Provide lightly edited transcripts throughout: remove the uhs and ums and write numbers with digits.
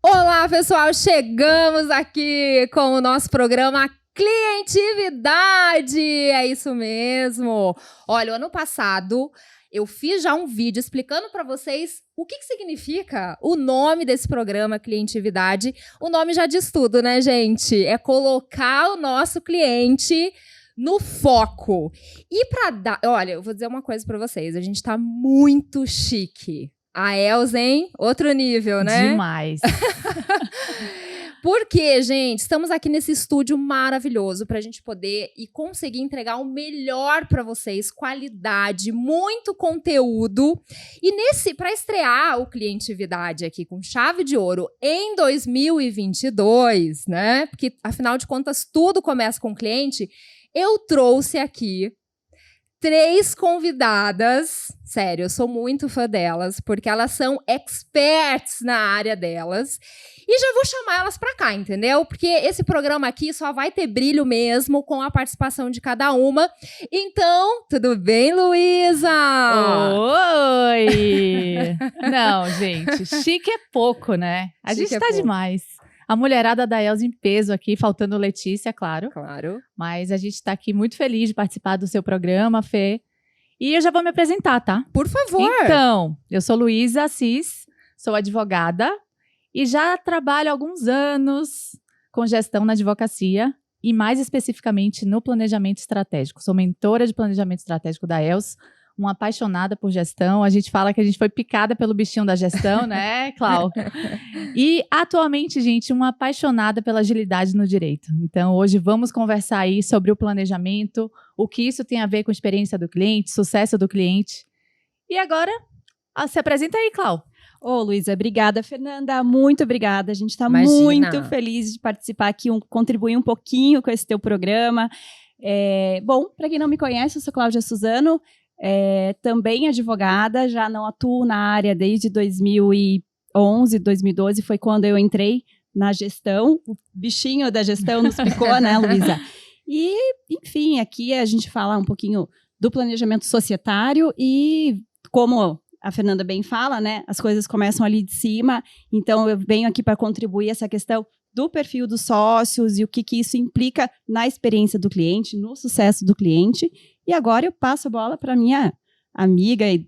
Olá, pessoal! Chegamos aqui com o nosso programa Clientividade! É isso mesmo! Olha, o ano passado eu fiz já um vídeo explicando para vocês o que significa o nome desse programa Clientividade. O nome já diz tudo, né, gente? É colocar o nosso cliente no foco. E para dar... Olha, eu vou dizer uma coisa para vocês. A gente tá muito chique. A Elza, hein? Outro nível, né? Demais. Porque, gente, estamos aqui nesse estúdio maravilhoso para a gente poder e conseguir entregar o melhor para vocês, qualidade, muito conteúdo. E para estrear o Clientividade aqui com chave de ouro em 2022, né? Porque, afinal de contas, tudo começa com o cliente. Eu trouxe aqui 3 convidadas, sério, eu sou muito fã delas, porque elas são experts na área delas, e já vou chamar elas para cá, entendeu? Porque esse programa aqui só vai ter brilho mesmo com a participação de cada uma. Então, tudo bem, Luísa? Oi! Não, gente, chique é pouco, né? A gente tá demais. A mulherada da Elza em peso aqui, faltando Letícia, claro. Claro. Mas a gente está aqui muito feliz de participar do seu programa, Fê. E eu já vou me apresentar, tá? Por favor. Então, eu sou Luísa Assis, sou advogada e já trabalho há alguns anos com gestão na advocacia e mais especificamente no planejamento estratégico. Sou mentora de planejamento estratégico da Elza, uma apaixonada por gestão. A gente fala que a gente foi picada pelo bichinho da gestão, né, Clau? E, atualmente, gente, uma apaixonada pela agilidade no direito. Então, hoje vamos conversar aí sobre o planejamento, o que isso tem a ver com a experiência do cliente, sucesso do cliente. E agora, se apresenta aí, Clau. Ô, Luísa, obrigada. Fernanda, muito obrigada. A gente está muito feliz de participar aqui, contribuir um pouquinho com esse teu programa. Bom, para quem não me conhece, eu sou Cláudia Suzano, também advogada, já não atuo na área desde 2011, 2012, foi quando eu entrei na gestão. O bichinho da gestão nos picou, né, Luísa? E, enfim, aqui a gente fala um pouquinho do planejamento societário e, como a Fernanda bem fala, né, as coisas começam ali de cima, então eu venho aqui para contribuir essa questão do perfil dos sócios e o que isso implica na experiência do cliente, no sucesso do cliente. E agora eu passo a bola para minha amiga e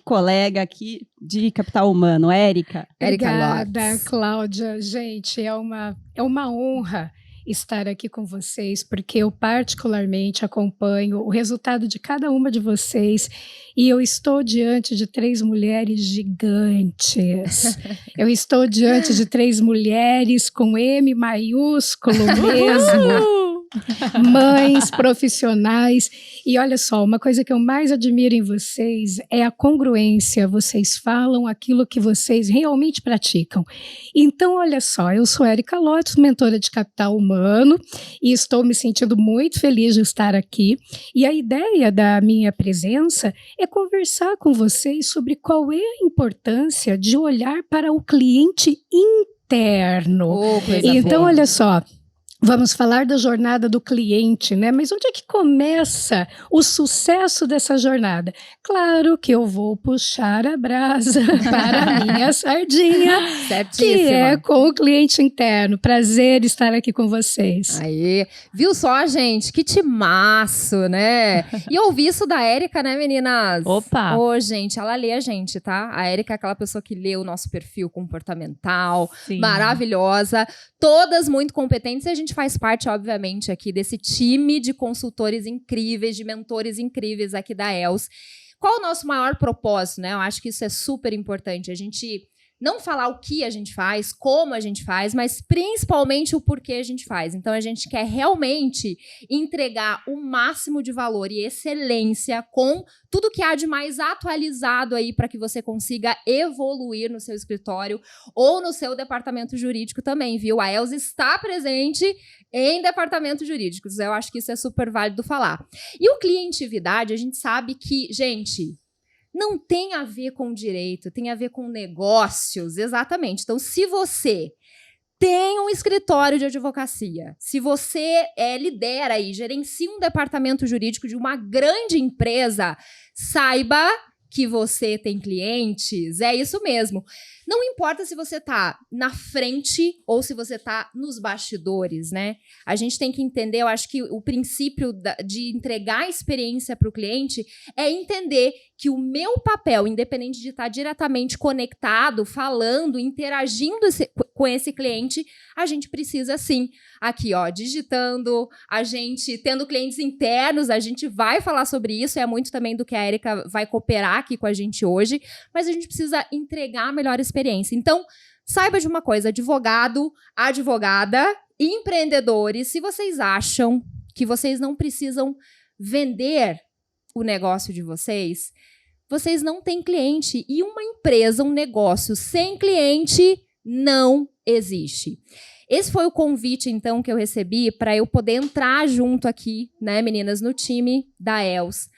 colega aqui de Capital Humano, Érica. Obrigada, Cláudia. Gente, é uma honra estar aqui com vocês, porque eu particularmente acompanho o resultado de cada uma de vocês e eu estou diante de 3 mulheres gigantes. Eu estou diante de 3 mulheres com M maiúsculo mesmo. Mães, profissionais. E olha só, uma coisa que eu mais admiro em vocês é a congruência. Vocês falam aquilo que vocês realmente praticam. Então, olha só, eu sou Érica Lotes, mentora de Capital Humano, e estou me sentindo muito feliz de estar aqui. E a ideia da minha presença é conversar com vocês sobre qual é a importância de olhar para o cliente interno. Então, olha só, vamos falar da jornada do cliente, né? Mas onde é que começa o sucesso dessa jornada? Claro que eu vou puxar a brasa para a minha sardinha, que é com o cliente interno. Prazer estar aqui com vocês. Aí, viu só, gente? Que timaço, né? E eu ouvi isso da Érica, né, meninas? Opa! Ô, gente, ela lê a gente, tá? A Érica é aquela pessoa que lê o nosso perfil comportamental, sim, maravilhosa, todas muito competentes, e a gente faz parte, obviamente, aqui desse time de consultores incríveis, de mentores incríveis aqui da Elza. Qual o nosso maior propósito, né? Eu acho que isso é super importante. A gente não falar o que a gente faz, como a gente faz, mas principalmente o porquê a gente faz. Então, a gente quer realmente entregar o máximo de valor e excelência com tudo que há de mais atualizado aí para que você consiga evoluir no seu escritório ou no seu departamento jurídico também, viu? A Elza está presente em departamentos jurídicos. Eu acho que isso é super válido falar. E o clientividade, a gente sabe que, gente, não tem a ver com direito, tem a ver com negócios, exatamente. Então, se você tem um escritório de advocacia, se você lidera e gerencia um departamento jurídico de uma grande empresa, saiba que você tem clientes, é isso mesmo. Não importa se você tá na frente ou se você tá nos bastidores, né? A gente tem que entender, eu acho que o princípio de entregar a experiência para o cliente é entender que o meu papel, independente de estar diretamente conectado, falando, interagindo com esse cliente, a gente precisa sim, aqui ó, digitando, a gente tendo clientes internos, a gente vai falar sobre isso, é muito também do que a Érica vai cooperar aqui com a gente hoje, mas a gente precisa entregar a melhor experiência. Então, saiba de uma coisa, advogado, advogada, empreendedores, se vocês acham que vocês não precisam vender o negócio de vocês não têm cliente. E uma empresa, um negócio sem cliente não existe. Esse foi o convite, então, que eu recebi para eu poder entrar junto aqui, né, meninas, no time da ELS,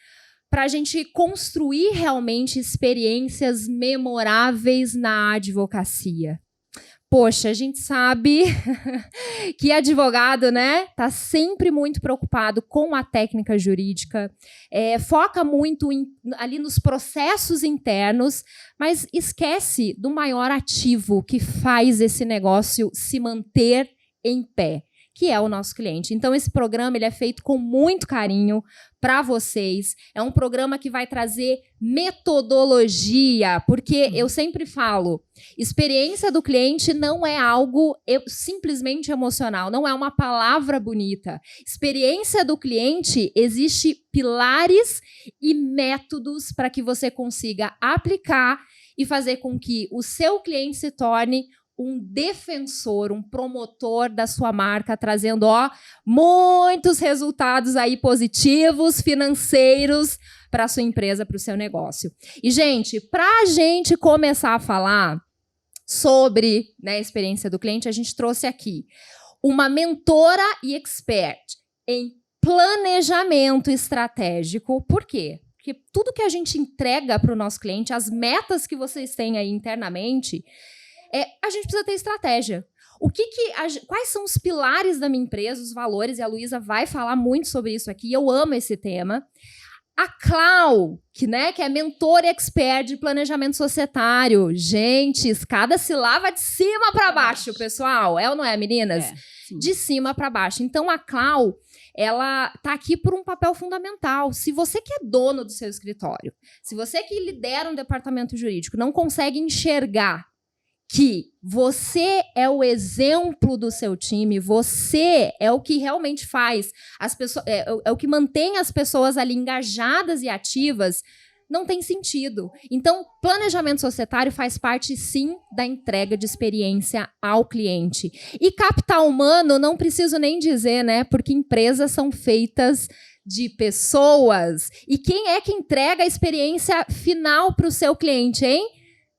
para a gente construir realmente experiências memoráveis na advocacia. Poxa, a gente sabe que advogado, né, tá sempre muito preocupado com a técnica jurídica, foca muito ali nos processos internos, mas esquece do maior ativo que faz esse negócio se manter em pé, que é o nosso cliente. Então, esse programa ele é feito com muito carinho para vocês. É um programa que vai trazer metodologia, porque eu sempre falo, experiência do cliente não é algo simplesmente emocional, não é uma palavra bonita. Experiência do cliente, existe pilares e métodos para que você consiga aplicar e fazer com que o seu cliente se torne um defensor, um promotor da sua marca, trazendo muitos resultados aí positivos, financeiros para a sua empresa, para o seu negócio. E, gente, para a gente começar a falar sobre, né, a experiência do cliente, a gente trouxe aqui uma mentora e expert em planejamento estratégico. Por quê? Porque tudo que a gente entrega para o nosso cliente, as metas que vocês têm aí internamente, a gente precisa ter estratégia. Quais são os pilares da minha empresa, os valores, e a Luísa vai falar muito sobre isso aqui, eu amo esse tema. A Clau, que é mentora expert de planejamento societário. Gente, escada se lava de cima para baixo, pessoal. É ou não é, meninas? De cima para baixo. Então, a Clau, ela está aqui por um papel fundamental. Se você que é dono do seu escritório, se você que lidera um departamento jurídico, não consegue enxergar que você é o exemplo do seu time, você é o que realmente faz as pessoas, é o que mantém as pessoas ali engajadas e ativas, não tem sentido. Então, planejamento societário faz parte, sim, da entrega de experiência ao cliente. E capital humano, não preciso nem dizer, né? Porque empresas são feitas de pessoas. E quem é que entrega a experiência final para o seu cliente, hein?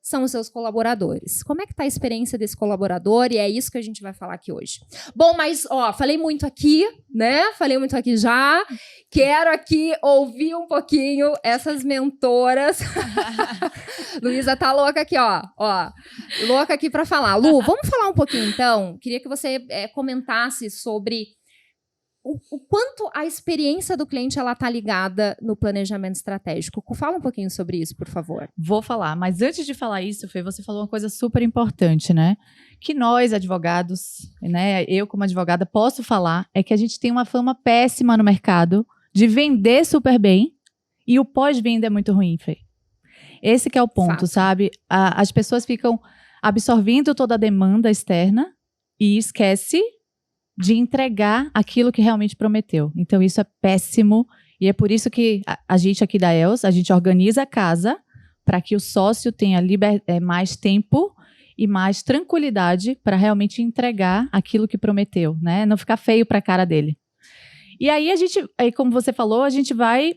São os seus colaboradores. Como é que está a experiência desse colaborador? E é isso que a gente vai falar aqui hoje. Bom, mas, falei muito aqui, né? Falei muito aqui já. Quero aqui ouvir um pouquinho essas mentoras. Luísa tá louca aqui, ó. Louca aqui para falar. Lu, vamos falar um pouquinho, então? Queria que você comentasse sobre o quanto a experiência do cliente ela está ligada no planejamento estratégico. Fala um pouquinho sobre isso, por favor. Vou falar, mas antes de falar isso, Fê, você falou uma coisa super importante, né? Que nós, advogados, né, eu como advogada posso falar, é que a gente tem uma fama péssima no mercado de vender super bem e o pós-venda é muito ruim, Fê. Esse que é o ponto, Fato. Sabe? As pessoas ficam absorvendo toda a demanda externa e esquece de entregar aquilo que realmente prometeu. Então, isso é péssimo. E é por isso que a gente aqui da ELS, a gente organiza a casa para que o sócio tenha mais tempo e mais tranquilidade para realmente entregar aquilo que prometeu, né? Não ficar feio para a cara dele. E aí, como você falou, a gente vai...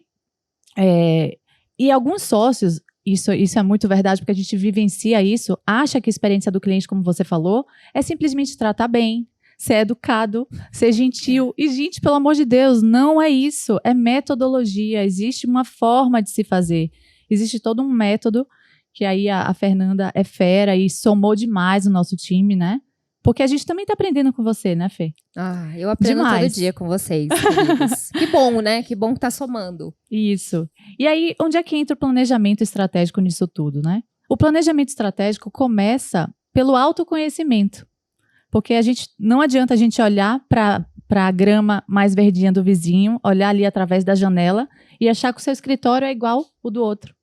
e alguns sócios, isso é muito verdade, porque a gente vivencia isso, acha que a experiência do cliente, como você falou, é simplesmente tratar bem, ser educado, ser gentil. E, gente, pelo amor de Deus, não é isso. É metodologia. Existe uma forma de se fazer. Existe todo um método que aí a Fernanda é fera e somou demais no nosso time, né? Porque a gente também tá aprendendo com você, né, Fê? Eu aprendo todo dia com vocês, queridos. Que bom, né? Que bom que tá somando. Isso. E aí, onde é que entra o planejamento estratégico nisso tudo, né? O planejamento estratégico começa pelo autoconhecimento. Porque não adianta a gente olhar para a grama mais verdinha do vizinho, olhar ali através da janela e achar que o seu escritório é igual o do outro.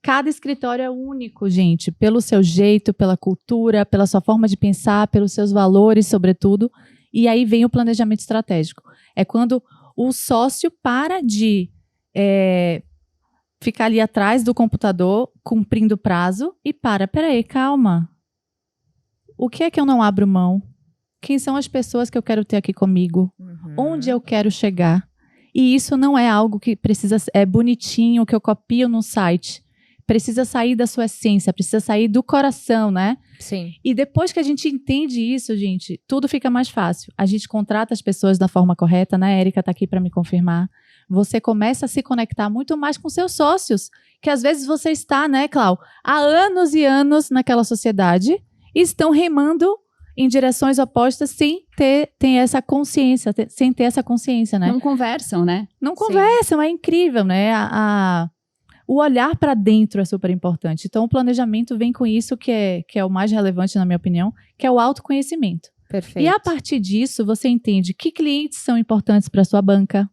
Cada escritório é único, gente, pelo seu jeito, pela cultura, pela sua forma de pensar, pelos seus valores, sobretudo. E aí vem o planejamento estratégico. É quando o sócio para de ficar ali atrás do computador, cumprindo o prazo, e peraí, calma. O que é que eu não abro mão? Quem são as pessoas que eu quero ter aqui comigo? Onde eu quero chegar? E isso não é algo que é bonitinho, que eu copio no site. Precisa sair da sua essência, precisa sair do coração, né? Sim. E depois que a gente entende isso, gente, tudo fica mais fácil. A gente contrata as pessoas da forma correta, né? A Érica está aqui para me confirmar. Você começa a se conectar muito mais com seus sócios, que às vezes você está, né, Clau, há anos e anos naquela sociedade e estão remando em direções opostas sem ter essa consciência, sem ter essa consciência, né? Não conversam, né? Não conversam, é incrível, né? O olhar para dentro é super importante. Então, o planejamento vem com isso, que é o mais relevante, na minha opinião, que é o autoconhecimento. Perfeito. E a partir disso, você entende que clientes são importantes para a sua banca,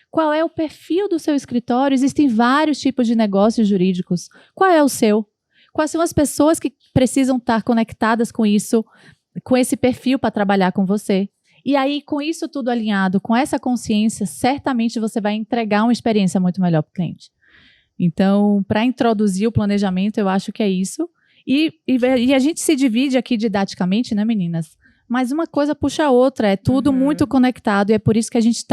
qual é o perfil do seu escritório. Existem vários tipos de negócios jurídicos. Qual é o seu? Quais são as pessoas que precisam estar conectadas com isso, com esse perfil para trabalhar com você? E aí, com isso tudo alinhado, com essa consciência, certamente você vai entregar uma experiência muito melhor para o cliente. Então, para introduzir o planejamento, eu acho que é isso. E a gente se divide aqui didaticamente, né, meninas? Mas uma coisa puxa a outra, é tudo muito conectado, e é por isso que a gente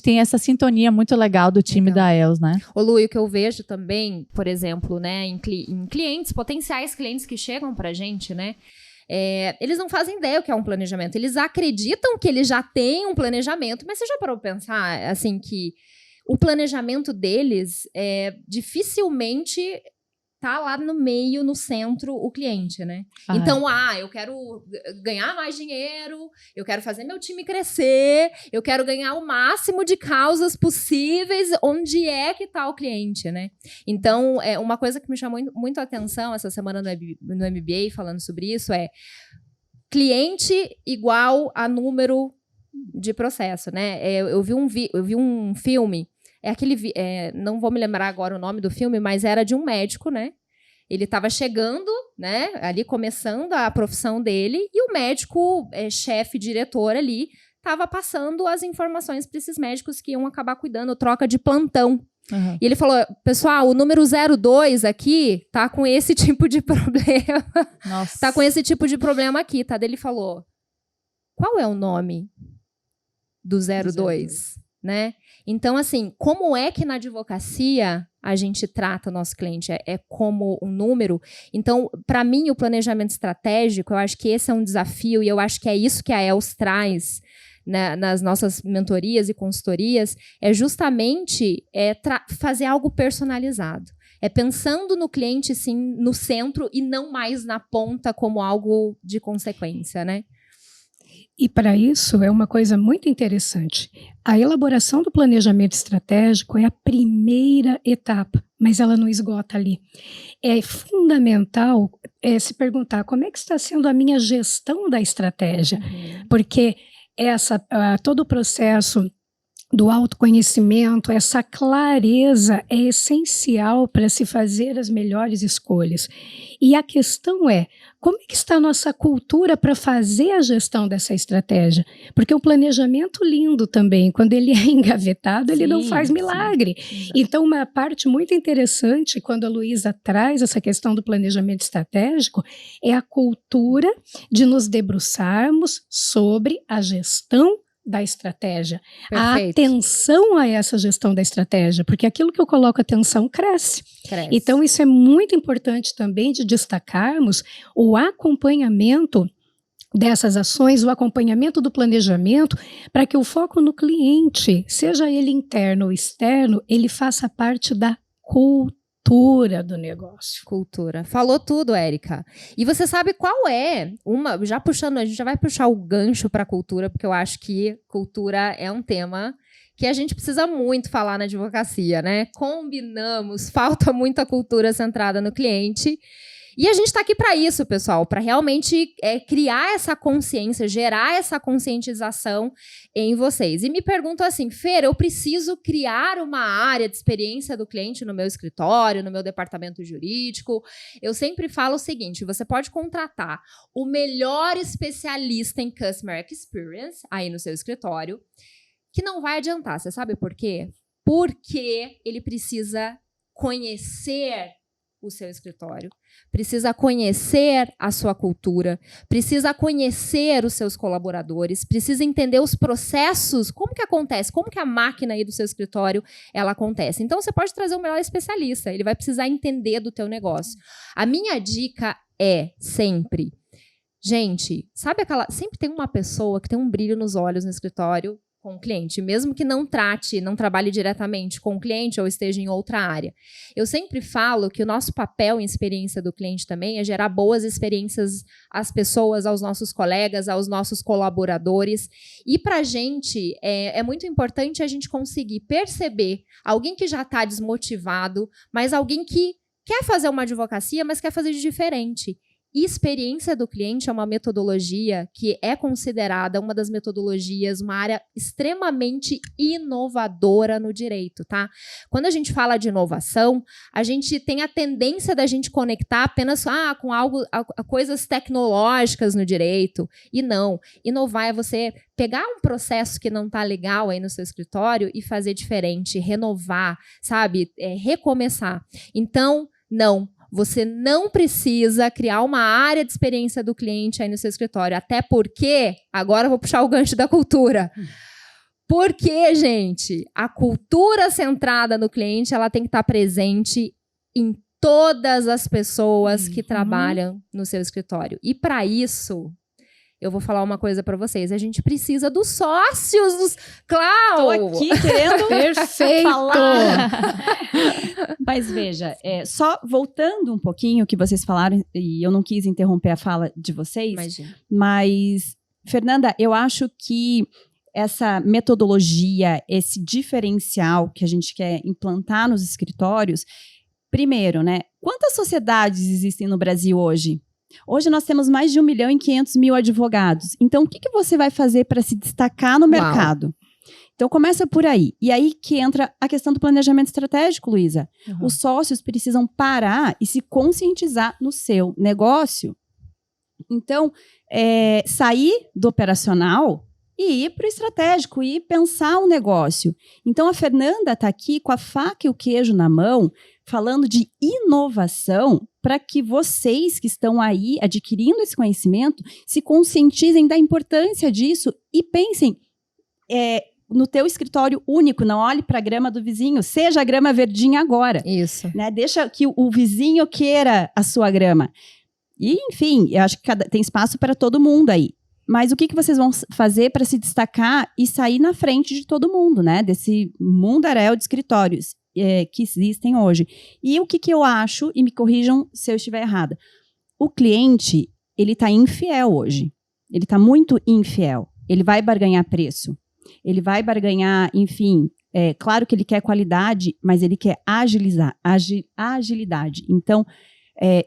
tem essa sintonia muito legal do time da ELS, né? Ô Lu, e o que eu vejo também, por exemplo, né, em clientes, potenciais clientes que chegam pra gente, né? Eles não fazem ideia o que é um planejamento. Eles acreditam que eles já têm um planejamento, mas você já parou pra pensar, assim, que o planejamento deles dificilmente tá lá no meio, no centro, o cliente, né? Então, eu quero ganhar mais dinheiro, eu quero fazer meu time crescer, eu quero ganhar o máximo de causas possíveis, onde é que tá o cliente, né? Então, uma coisa que me chamou muito a atenção essa semana no MBA, falando sobre isso, cliente igual a número de processo, né? Eu vi um filme. Não vou me lembrar agora o nome do filme, mas era de um médico, né? Ele estava chegando, né? Ali começando a profissão dele, e o médico, chefe, diretor ali, estava passando as informações para esses médicos que iam acabar cuidando, troca de plantão. Uhum. E ele falou: pessoal, o número 02 aqui tá com esse tipo de problema. Nossa. Tá com esse tipo de problema aqui, tá? Daí ele falou: qual é o nome do 02? Né? Então, assim, como é que na advocacia a gente trata o nosso cliente? É como um número? Então, para mim, o planejamento estratégico, eu acho que esse é um desafio, e eu acho que é isso que a ELS traz, né, nas nossas mentorias e consultorias, é justamente fazer algo personalizado. É pensando no cliente, sim, no centro, e não mais na ponta como algo de consequência, né? E para isso é uma coisa muito interessante. A elaboração do planejamento estratégico é a primeira etapa, mas ela não esgota ali. É fundamental se perguntar como é que está sendo a minha gestão da estratégia, porque todo o processo do autoconhecimento, essa clareza é essencial para se fazer as melhores escolhas. E a questão é, como é que está a nossa cultura para fazer a gestão dessa estratégia? Porque o planejamento lindo também, quando ele é engavetado, ele não faz milagre. Sim. Então, uma parte muito interessante, quando a Luísa traz essa questão do planejamento estratégico, é a cultura de nos debruçarmos sobre a gestão da estratégia. Perfeito. A atenção a essa gestão da estratégia, porque aquilo que eu coloco atenção cresce. Então, isso é muito importante também de destacarmos o acompanhamento dessas ações, o acompanhamento do planejamento, para que o foco no cliente, seja ele interno ou externo, ele faça parte da cultura do negócio. Cultura. Falou tudo, Érica. E você sabe qual é já puxando, a gente já vai puxar o gancho para cultura, porque eu acho que cultura é um tema que a gente precisa muito falar na advocacia, né? Combinamos, falta muita cultura centrada no cliente. E a gente está aqui para isso, pessoal, para realmente criar essa consciência, gerar essa conscientização em vocês. E me pergunto assim, Fer, eu preciso criar uma área de experiência do cliente no meu escritório, no meu departamento jurídico? Eu sempre falo o seguinte, você pode contratar o melhor especialista em Customer Experience aí no seu escritório, que não vai adiantar. Você sabe por quê? Porque ele precisa conhecer o seu escritório, precisa conhecer a sua cultura, precisa conhecer os seus colaboradores, precisa entender os processos, como que acontece, como que a máquina aí do seu escritório, ela acontece. Então, você pode trazer o melhor especialista, ele vai precisar entender do teu negócio. A minha dica é sempre, gente, sabe sempre tem uma pessoa que tem um brilho nos olhos no escritório, com o cliente, mesmo que não trabalhe diretamente com o cliente ou esteja em outra área. Eu sempre falo que o nosso papel em experiência do cliente também é gerar boas experiências às pessoas, aos nossos colegas, aos nossos colaboradores. E para a gente, é muito importante a gente conseguir perceber alguém que já está desmotivado, mas alguém que quer fazer uma advocacia, mas quer fazer de diferente. E experiência do cliente é uma metodologia que é considerada uma das metodologias, uma área extremamente inovadora no direito, tá? Quando a gente fala de inovação, a gente tem a tendência da gente conectar apenas com coisas tecnológicas no direito. E não. Inovar é você pegar um processo que não está legal aí no seu escritório e fazer diferente, renovar, sabe? Recomeçar. Então, não. Você não precisa criar uma área de experiência do cliente aí no seu escritório. Até porque, agora eu vou puxar o gancho da cultura. Porque, gente, a cultura centrada no cliente, ela tem que estar presente em todas as pessoas que trabalham no seu escritório. E para isso, eu vou falar uma coisa para vocês. A gente precisa dos sócios, Clau! Tô aqui querendo falar. Mas veja, só voltando um pouquinho o que vocês falaram, e eu não quis interromper a fala de vocês, Imagina. Mas, Fernanda, eu acho que essa metodologia, esse diferencial que a gente quer implantar nos escritórios, primeiro, né? Quantas sociedades existem no Brasil hoje? Hoje nós temos mais de 1.500.000 advogados. Então, o que você vai fazer para se destacar no mercado? Então, começa por aí. E aí que entra a questão do planejamento estratégico, Luísa. Uhum. Os sócios precisam parar e se conscientizar no seu negócio. Então, sair do operacional e ir para o estratégico e pensar o negócio. Então, a Fernanda está aqui com a faca e o queijo na mão, falando de inovação, para que vocês que estão aí adquirindo esse conhecimento se conscientizem da importância disso e pensem no teu escritório único, não olhe para a grama do vizinho, seja a grama verdinha agora. Isso. Né? Deixa que o vizinho queira a sua grama. E, enfim, eu acho que tem espaço para todo mundo aí. Mas o que vocês vão fazer para se destacar e sair na frente de todo mundo, né? Desse mundaréu de escritórios que existem hoje. E o que eu acho, e me corrijam se eu estiver errada, o cliente, ele está infiel hoje. Ele está muito infiel. Ele vai barganhar preço. Ele vai barganhar, enfim, claro que ele quer qualidade, mas ele quer agilidade. Então,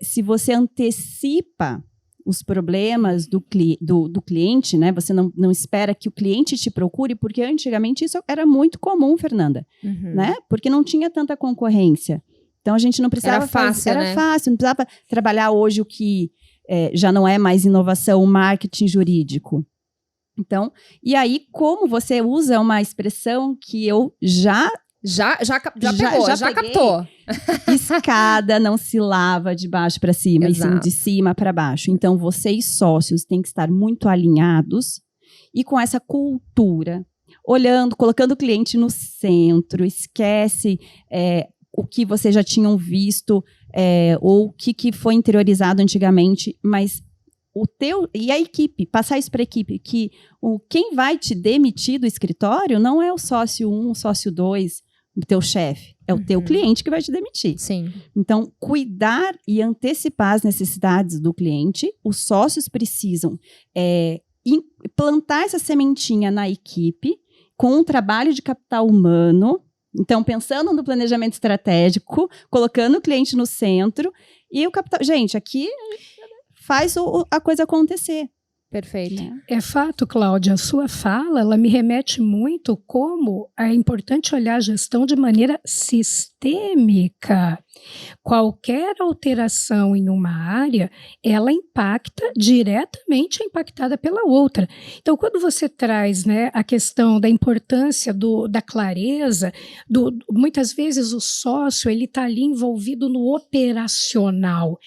se você antecipa os problemas do cliente, né? Você não espera que o cliente te procure, porque antigamente isso era muito comum, Fernanda, né? Porque não tinha tanta concorrência. Então, a gente não precisava... Era fácil, não precisava trabalhar hoje o que já não é mais inovação, o marketing jurídico. Então, e aí, como você usa uma expressão que eu já captou. Escada não se lava de baixo para cima, e sim de cima para baixo. Então, vocês sócios têm que estar muito alinhados e com essa cultura, olhando, colocando o cliente no centro, esquece o que vocês já tinham visto ou o que foi interiorizado antigamente, mas e a equipe, passar isso para a equipe, que quem vai te demitir do escritório não é o sócio 1, o sócio 2, o teu chefe, é o teu cliente que vai te demitir. Sim. Então, cuidar e antecipar as necessidades do cliente, os sócios precisam plantar essa sementinha na equipe com um trabalho de capital humano. Então, pensando no planejamento estratégico, colocando o cliente no centro e o capital... Gente, aqui faz a coisa acontecer. Perfeito. É fato, Cláudia, a sua fala, ela me remete muito como é importante olhar a gestão de maneira sistêmica. Qualquer alteração em uma área, ela impacta diretamente, é impactada pela outra. Então, quando você traz, né, a questão da importância da clareza, muitas vezes o sócio ele está ali envolvido no operacional.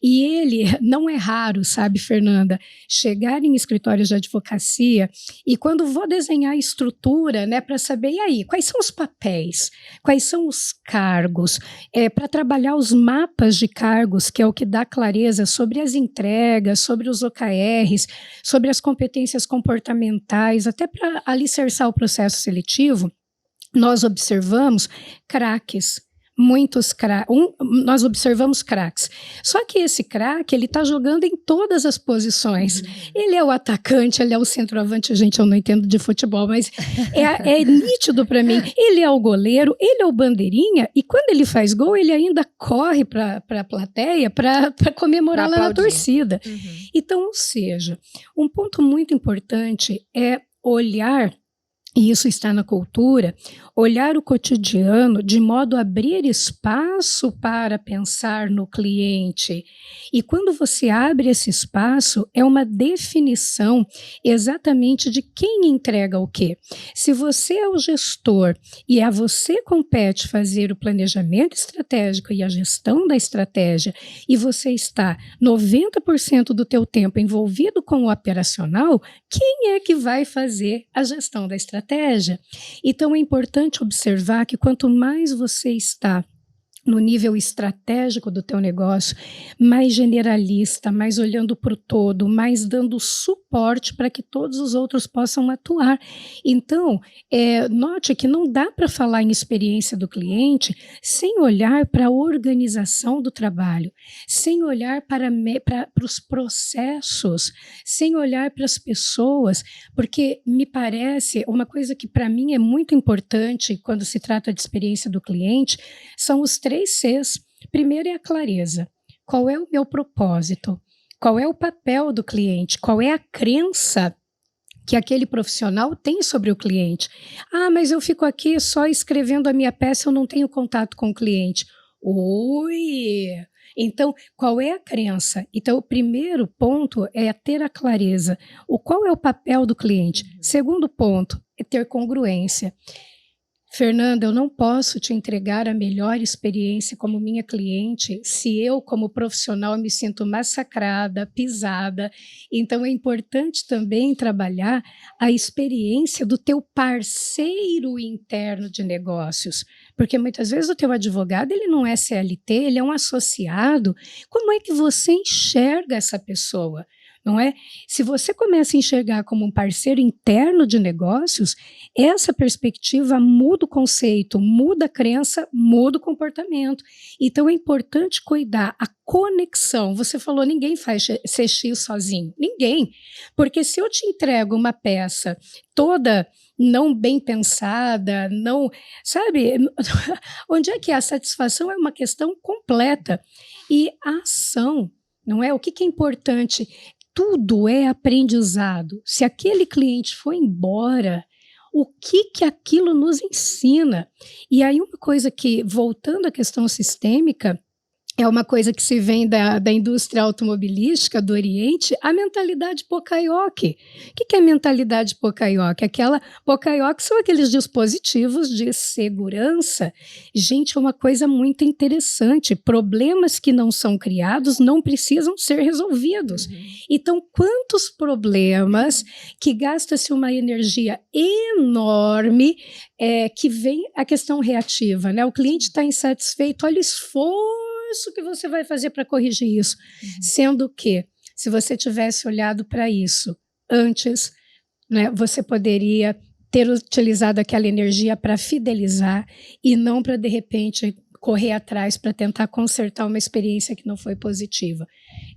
E ele, não é raro, sabe, Fernanda, chegar em escritórios de advocacia e quando vou desenhar a estrutura, né, para saber, e aí, quais são os papéis, quais são os cargos, para trabalhar os mapas de cargos, que é o que dá clareza sobre as entregas, sobre os OKRs, sobre as competências comportamentais, até para alicerçar o processo seletivo, nós observamos craques. Nós observamos craques. Só que esse craque, ele está jogando em todas as posições. Ele é o atacante, ele é o centroavante. Gente, eu não entendo de futebol, mas é nítido para mim. Ele é o goleiro, ele é o bandeirinha, e quando ele faz gol, ele ainda corre para a plateia para comemorar lá na torcida. Então, ou seja, um ponto muito importante é olhar, e isso está na cultura, olhar o cotidiano de modo a abrir espaço para pensar no cliente. E quando você abre esse espaço, é uma definição exatamente de quem entrega o quê. Se você é o gestor e a você compete fazer o planejamento estratégico e a gestão da estratégia, e você está 90% do teu tempo envolvido com o operacional, quem é que vai fazer a gestão da estratégia? Então é importante observar que quanto mais você está no nível estratégico do teu negócio, mais generalista, mais olhando para o todo, mais dando suporte para que todos os outros possam atuar. Então, note que não dá para falar em experiência do cliente sem olhar para a organização do trabalho, sem olhar para os processos, sem olhar para as pessoas, porque me parece, uma coisa que para mim é muito importante quando se trata de experiência do cliente, são os 3 Cs. Primeiro é a clareza. Qual é o meu propósito? Qual é o papel do cliente? Qual é a crença que aquele profissional tem sobre o cliente? Ah, mas eu fico aqui só escrevendo a minha peça, eu não tenho contato com o cliente. Ui! Então, qual é a crença? Então, o primeiro ponto é ter a clareza. Qual é o papel do cliente? Segundo ponto é ter congruência. Fernanda, eu não posso te entregar a melhor experiência como minha cliente se eu, como profissional, me sinto massacrada, pisada. Então, é importante também trabalhar a experiência do teu parceiro interno de negócios, porque muitas vezes o teu advogado ele não é CLT, ele é um associado. Como é que você enxerga essa pessoa? Não é? Se você começa a enxergar como um parceiro interno de negócios, essa perspectiva muda o conceito, muda a crença, muda o comportamento. Então é importante cuidar a conexão. Você falou, ninguém faz CX sozinho. Ninguém. Porque se eu te entrego uma peça toda não bem pensada, não, sabe, onde é que a satisfação é uma questão completa. E a ação, não é? O que é importante? Tudo é aprendizado. Se aquele cliente foi embora, o que aquilo nos ensina? E aí uma coisa que, voltando à questão sistêmica, é uma coisa que se vem da indústria automobilística do Oriente, a mentalidade Pokaioke. O que é mentalidade Pokaioke? Pokaioke são aqueles dispositivos de segurança. Gente, é uma coisa muito interessante. Problemas que não são criados não precisam ser resolvidos. Então, quantos problemas que gasta-se uma energia enorme que vem a questão reativa, né? O cliente está insatisfeito, olha o esforço que você vai fazer para corrigir isso, sendo que se você tivesse olhado para isso antes, né, você poderia ter utilizado aquela energia para fidelizar e não para de repente correr atrás para tentar consertar uma experiência que não foi positiva.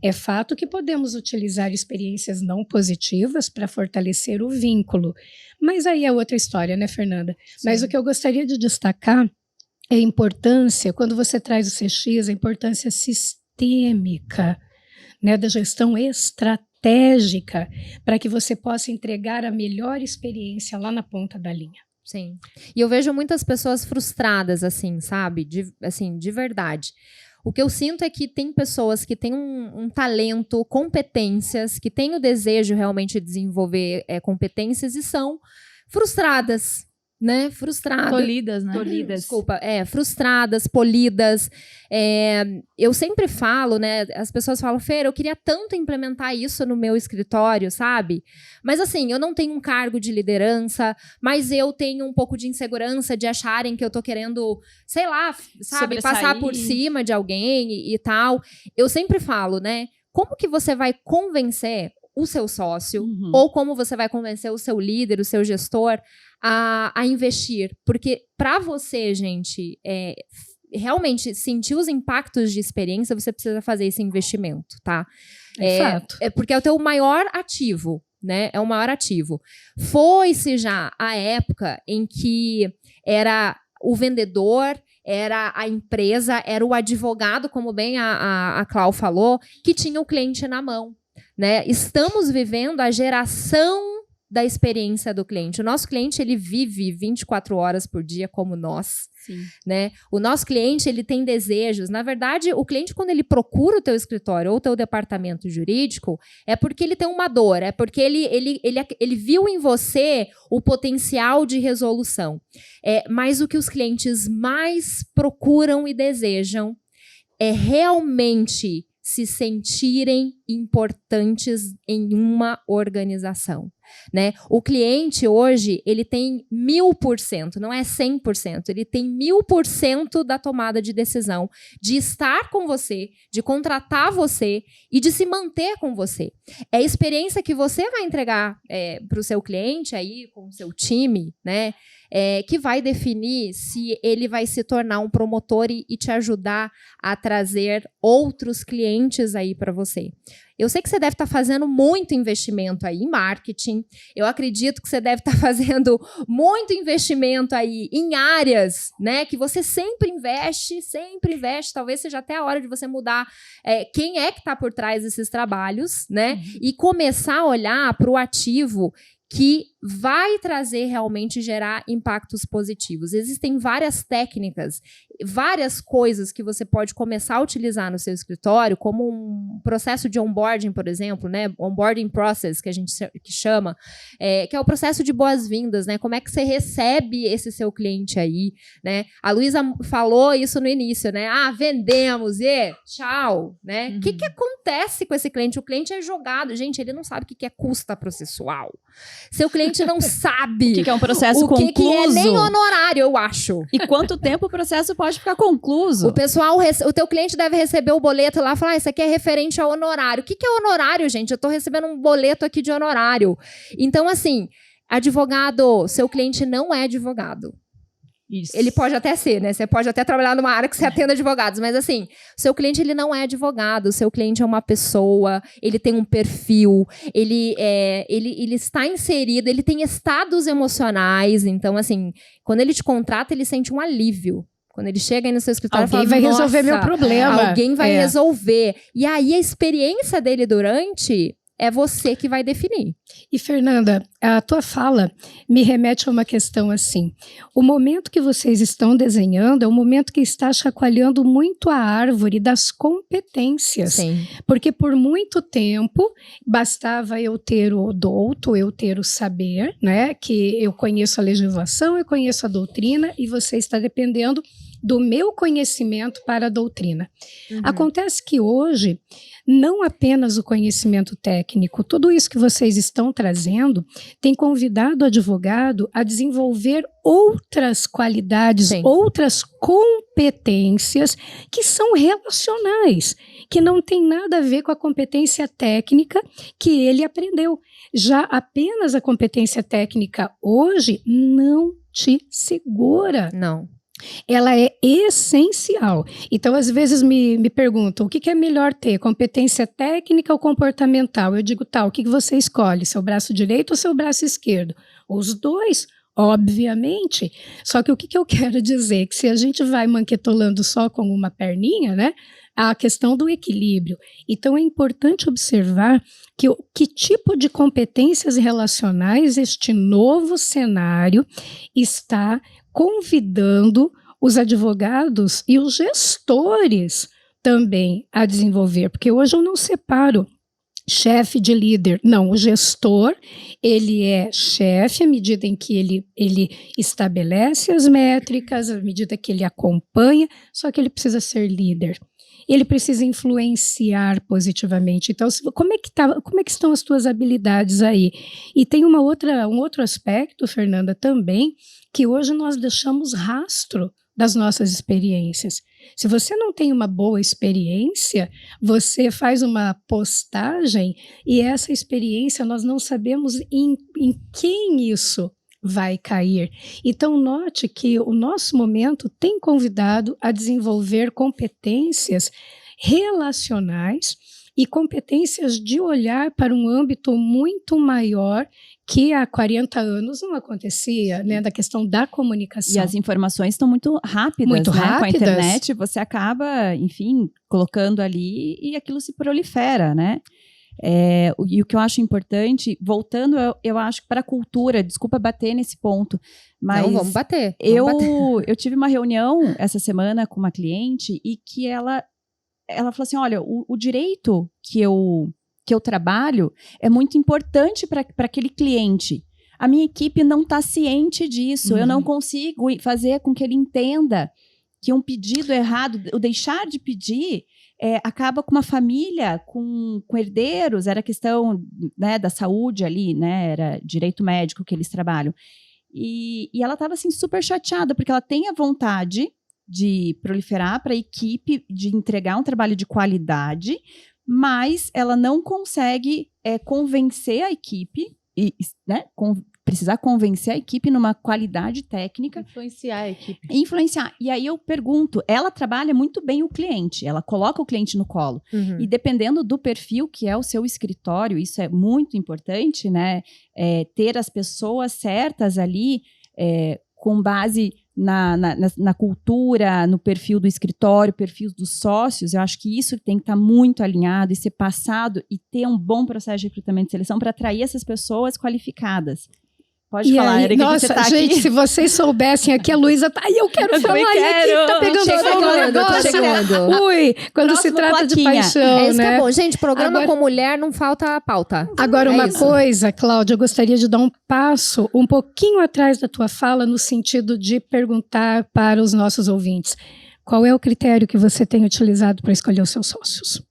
É fato que podemos utilizar experiências não positivas para fortalecer o vínculo. Mas aí é outra história, né, Fernanda? Sim. Mas o que eu gostaria de destacar é a importância, quando você traz o CX, a importância sistêmica, né, da gestão estratégica para que você possa entregar a melhor experiência lá na ponta da linha. Sim. E eu vejo muitas pessoas frustradas, assim, sabe? De verdade. O que eu sinto é que tem pessoas que têm um talento, competências, que têm o desejo realmente de desenvolver competências e são frustradas, né? Frustradas. Tolhidas, né? Tolhidas. Desculpa. Frustradas, polidas. Eu sempre falo, né? As pessoas falam, Fer, eu queria tanto implementar isso no meu escritório, sabe? Mas assim, eu não tenho um cargo de liderança, mas eu tenho um pouco de insegurança de acharem que eu tô querendo, sei lá, sabe? Passar por cima de alguém e tal. Eu sempre falo, né? Como que você vai convencer o seu sócio, ou como você vai convencer o seu líder, o seu gestor a investir? Porque para você, gente, realmente sentir os impactos de experiência, você precisa fazer esse investimento, tá? Fato. Porque é o teu maior ativo, né? É o maior ativo. Foi-se já a época em que era o vendedor, era a empresa, era o advogado, como bem a Clau falou, que tinha o cliente na mão. Né? Estamos vivendo a geração da experiência do cliente. O nosso cliente, ele vive 24 horas por dia como nós. Sim. Né? O nosso cliente, ele tem desejos. Na verdade, o cliente, quando ele procura o teu escritório ou o teu departamento jurídico, é porque ele tem uma dor, é porque ele viu em você o potencial de resolução. Mas o que os clientes mais procuram e desejam é realmente se sentirem importantes em uma organização, né? O cliente hoje, ele tem 1000%, não é 100%, ele tem 1000% da tomada de decisão de estar com você, de contratar você e de se manter com você. É a experiência que você vai entregar para o seu cliente aí, com o seu time, né? Que vai definir se ele vai se tornar um promotor e te ajudar a trazer outros clientes aí para você. Eu sei que você deve estar fazendo muito investimento aí em marketing. Eu acredito que você deve estar fazendo muito investimento aí em áreas, né, que você sempre investe. Talvez seja até a hora de você mudar quem é que está por trás desses trabalhos, né, e começar a olhar para o ativo que vai trazer realmente gerar impactos positivos. Existem várias técnicas, várias coisas que você pode começar a utilizar no seu escritório, como um processo de onboarding, por exemplo, né? Onboarding process, que a gente chama, que é o processo de boas-vindas, né? Como é que você recebe esse seu cliente aí, né? A Luísa falou isso no início, né? vendemos, tchau, né? O que acontece com esse cliente? O cliente é jogado. Gente, ele não sabe o que é custa processual. Seu cliente não sabe o que é um processo concluso. O que é nem honorário, eu acho. E quanto tempo o processo pode ficar concluso? O teu cliente deve receber o boleto lá e falar, isso aqui é referente ao honorário. O que é honorário, gente? Eu estou recebendo um boleto aqui de honorário. Então, assim, advogado, seu cliente não é advogado. Isso. Ele pode até ser, né? Você pode até trabalhar numa área que você atenda advogados, mas assim, o seu cliente, ele não é advogado, o seu cliente é uma pessoa, ele tem um perfil, ele está inserido, ele tem estados emocionais, então assim, quando ele te contrata, ele sente um alívio. Quando ele chega aí no seu escritório, alguém vai resolver meu problema. Alguém vai resolver. E aí a experiência dele durante é você que vai definir. E, Fernanda, a tua fala me remete a uma questão assim. O momento que vocês estão desenhando é um momento que está chacoalhando muito a árvore das competências. Sim. Porque por muito tempo bastava eu ter o douto, eu ter o saber, né? Que eu conheço a legislação, eu conheço a doutrina e você está dependendo do meu conhecimento para a doutrina. Acontece que hoje, não apenas o conhecimento técnico, tudo isso que vocês estão trazendo, tem convidado o advogado a desenvolver outras qualidades, Sim. outras competências que são relacionais, que não tem nada a ver com a competência técnica que ele aprendeu. Já apenas a competência técnica hoje não te segura. Não. ela é essencial. Então, às vezes me perguntam, o que é melhor ter, competência técnica ou comportamental? Eu digo, o que você escolhe, seu braço direito ou seu braço esquerdo? Os dois, obviamente. Só que o que eu quero dizer? Que se a gente vai manquetolando só com uma perninha, né? A questão do equilíbrio. Então, é importante observar que tipo de competências relacionais este novo cenário está convidando os advogados e os gestores também a desenvolver, porque hoje eu não separo chefe de líder. Não, o gestor, ele é chefe à medida em que ele estabelece as métricas, à medida que ele acompanha, só que ele precisa ser líder. Ele precisa influenciar positivamente. Então, como é que estão as tuas habilidades aí? E tem um outro aspecto, Fernanda, também, que hoje nós deixamos rastro das nossas experiências. Se você não tem uma boa experiência, você faz uma postagem e essa experiência nós não sabemos em quem isso vai cair. Então, note que o nosso momento tem convidado a desenvolver competências relacionais e competências de olhar para um âmbito muito maior que há 40 anos não acontecia, né, da questão da comunicação. E as informações estão muito rápidas, muito né? rápidas. Com a internet, você acaba, enfim, colocando ali e aquilo se prolifera, né? E o que eu acho importante, voltando, eu acho que para a cultura, desculpa bater nesse ponto, mas não, vamos bater. Eu tive uma reunião essa semana com uma cliente e que ela falou assim, olha, o direito que eu trabalho é muito importante para aquele cliente. A minha equipe não está ciente disso, eu não consigo fazer com que ele entenda que um pedido errado, o deixar de pedir, acaba com uma família, com herdeiros, era questão, né, da saúde ali, né, era direito médico que eles trabalham. E ela estava assim, super chateada, porque ela tem a vontade de proliferar para a equipe, de entregar um trabalho de qualidade, mas ela não consegue convencer a equipe, né, precisar convencer a equipe numa qualidade técnica. Influenciar a equipe. Influenciar. E aí eu pergunto, ela trabalha muito bem o cliente, ela coloca o cliente no colo. Uhum. E dependendo do perfil que é o seu escritório, isso é muito importante, né? Ter as pessoas certas ali, com base na cultura, no perfil do escritório, perfil dos sócios. Eu acho que isso tem que estar muito alinhado e ser passado e ter um bom processo de recrutamento e seleção para atrair essas pessoas qualificadas. Pode falar, Erika, nossa, que você tá gente, aqui. Se vocês soubessem aqui, a Luísa tá aí, eu quero falar, e aqui tá pegando tô chegando. Ui, quando se trata de paixão, isso né? que é bom. Gente, programa com mulher não falta pauta. Agora, uma coisa, Cláudia, eu gostaria de dar um passo um pouquinho atrás da tua fala, no sentido de perguntar para os nossos ouvintes, qual é o critério que você tem utilizado para escolher os seus sócios?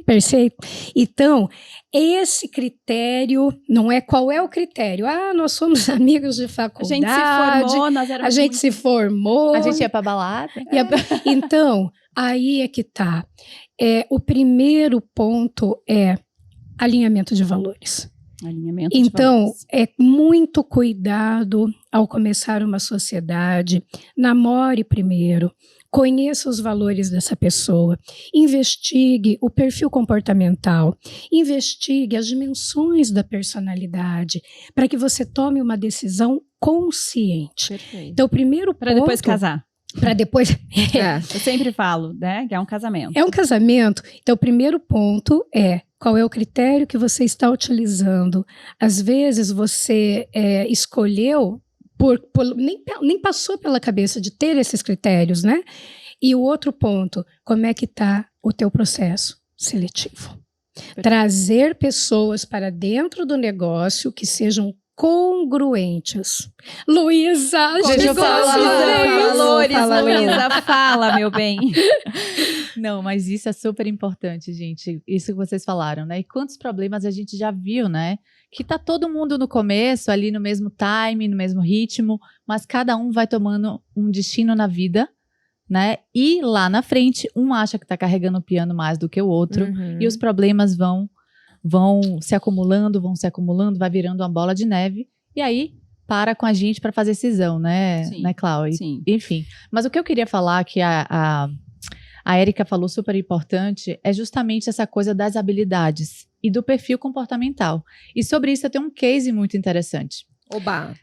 Perfeito. Então, esse critério, não é qual é o critério. Nós somos amigos de faculdade. A gente se formou, A gente ia pra balada. Então, aí é que tá. O primeiro ponto é alinhamento de valores. Então, muito cuidado ao começar uma sociedade. Namore primeiro. Conheça os valores dessa pessoa, investigue o perfil comportamental, investigue as dimensões da personalidade, para que você tome uma decisão consciente. Perfeito. Então, o primeiro ponto... Para depois casar. Para depois... Eu sempre falo, né, que é um casamento. É um casamento. Então, o primeiro ponto é qual é o critério que você está utilizando. Às vezes, você escolheu... nem passou pela cabeça de ter esses critérios, né? E o outro ponto, como é que está o teu processo seletivo? Trazer pessoas para dentro do negócio que sejam congruentes. Luísa, Luísa, fala, meu bem. Não, mas isso é super importante, gente. Isso que vocês falaram, né? E quantos problemas a gente já viu, né? Que tá todo mundo no começo, ali no mesmo time, no mesmo ritmo, mas cada um vai tomando um destino na vida, né? E lá na frente, um acha que tá carregando o piano mais do que o outro, e os problemas vão se acumulando, vai virando uma bola de neve, e aí para com a gente para fazer cisão, né, Sim, né, Clau? sim. Enfim, mas o que eu queria falar, que a Érica falou super importante, é justamente essa coisa das habilidades e do perfil comportamental. E sobre isso eu tenho um case muito interessante. Oba!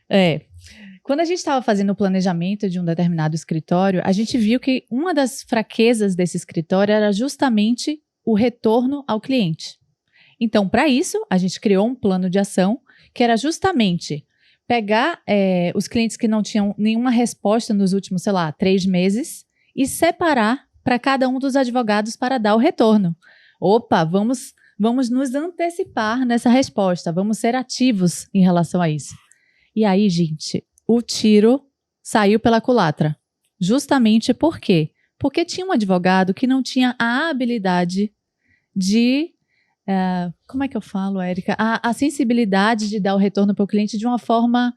Quando a gente estava fazendo o planejamento de um determinado escritório, a gente viu que uma das fraquezas desse escritório era justamente o retorno ao cliente. Então, para isso, a gente criou um plano de ação que era justamente pegar os clientes que não tinham nenhuma resposta nos últimos, 3 meses e separar para cada um dos advogados para dar o retorno. Opa, vamos nos antecipar nessa resposta, vamos ser ativos em relação a isso. E aí, gente, o tiro saiu pela culatra. Justamente por quê? Porque tinha um advogado que não tinha a habilidade de... como é que eu falo, Érica? A sensibilidade de dar o retorno para o cliente de uma forma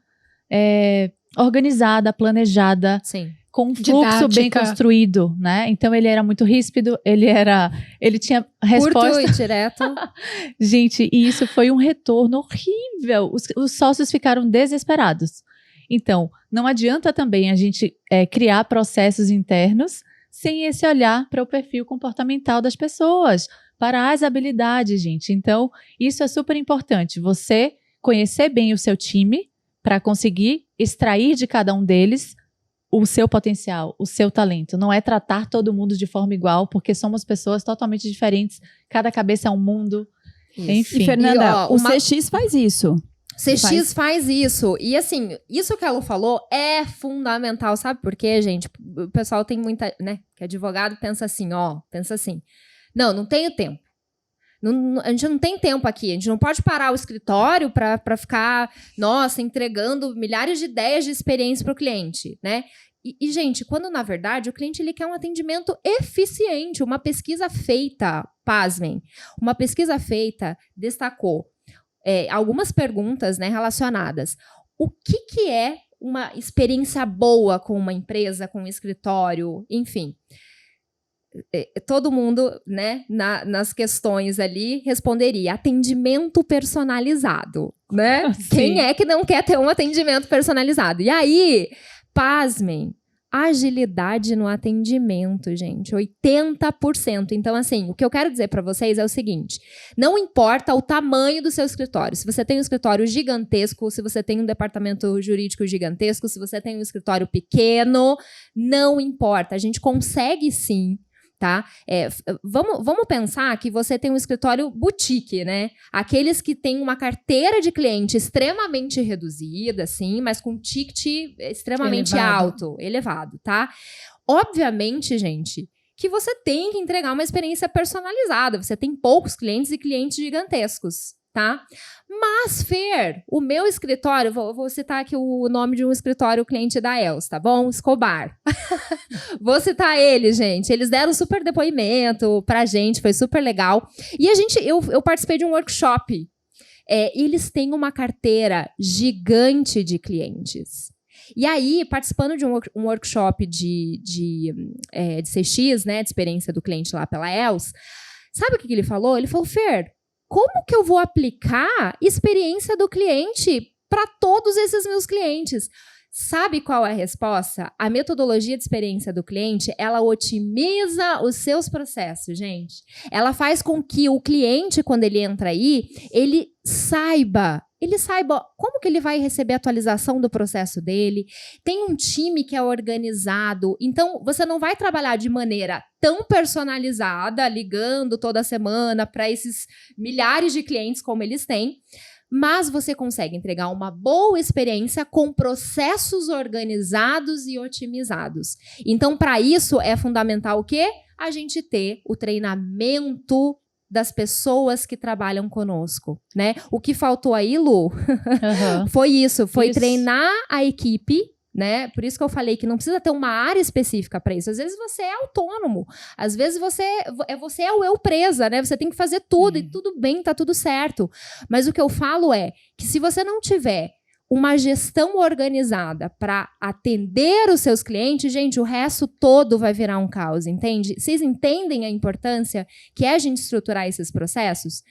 organizada, planejada. Sim. Com um fluxo bem construído, né? Então ele era muito ríspido, ele tinha resposta... Curto e direto. Gente, e isso foi um retorno horrível. Os sócios ficaram desesperados. Então, não adianta também a gente criar processos internos sem esse olhar para o perfil comportamental das pessoas, para as habilidades, gente. Então, isso é super importante. Você conhecer bem o seu time para conseguir extrair de cada um deles o seu potencial, o seu talento. Não é tratar todo mundo de forma igual, porque somos pessoas totalmente diferentes. Cada cabeça é um mundo. Isso. Enfim. E, Fernanda, o CX faz isso. CX faz isso. E assim, isso que ela falou é fundamental. Sabe por quê, gente? O pessoal tem muita, né? Que advogado pensa assim, não tenho tempo. A gente não tem tempo aqui, a gente não pode parar o escritório para ficar, entregando milhares de ideias de experiência para o cliente, né? E, gente, quando na verdade o cliente ele quer um atendimento eficiente, uma pesquisa feita, pasmem, uma pesquisa feita destacou algumas perguntas, né, relacionadas. O que é uma experiência boa com uma empresa, com um escritório, enfim... Todo mundo, né, nas questões ali, responderia atendimento personalizado, né? Sim. Quem é que não quer ter um atendimento personalizado? E aí, pasmem, agilidade no atendimento, gente, 80%. Então, assim, o que eu quero dizer para vocês é o seguinte, não importa o tamanho do seu escritório, se você tem um escritório gigantesco, se você tem um departamento jurídico gigantesco, se você tem um escritório pequeno, não importa, a gente consegue sim, tá? Vamos pensar que você tem um escritório boutique, né? Aqueles que têm uma carteira de cliente extremamente reduzida, assim, mas com ticket extremamente elevado, tá? Obviamente, gente, que você tem que entregar uma experiência personalizada. Você tem poucos clientes e clientes gigantescos, tá? Mas, Fer, o meu escritório, vou citar aqui o nome de um escritório cliente da Els, tá bom? Escobar. Vou citar eles, gente. Eles deram super depoimento pra gente, foi super legal. E eu participei de um workshop. Eles têm uma carteira gigante de clientes. E aí, participando de um workshop de CX, né, de experiência do cliente lá pela Els, sabe o que ele falou? Ele falou, Fer, como que eu vou aplicar experiência do cliente para todos esses meus clientes? Sabe qual é a resposta? A metodologia de experiência do cliente, ela otimiza os seus processos, gente. Ela faz com que o cliente, quando ele entra aí, ele saiba como que ele vai receber a atualização do processo dele. Tem um time que é organizado. Então, você não vai trabalhar de maneira tão personalizada, ligando toda semana para esses milhares de clientes como eles têm, mas você consegue entregar uma boa experiência com processos organizados e otimizados. Então, para isso, é fundamental o quê? A gente ter o treinamento das pessoas que trabalham conosco, né? O que faltou aí, Lu, foi isso, treinar a equipe, né? Por isso que eu falei que não precisa ter uma área específica para isso. Às vezes você é autônomo, às vezes você é o eu presa, né? Você tem que fazer tudo e tudo bem, tá tudo certo. Mas o que eu falo é que se você não tiver uma gestão organizada para atender os seus clientes, gente, o resto todo vai virar um caos, entende? Vocês entendem a importância que é a gente estruturar esses processos?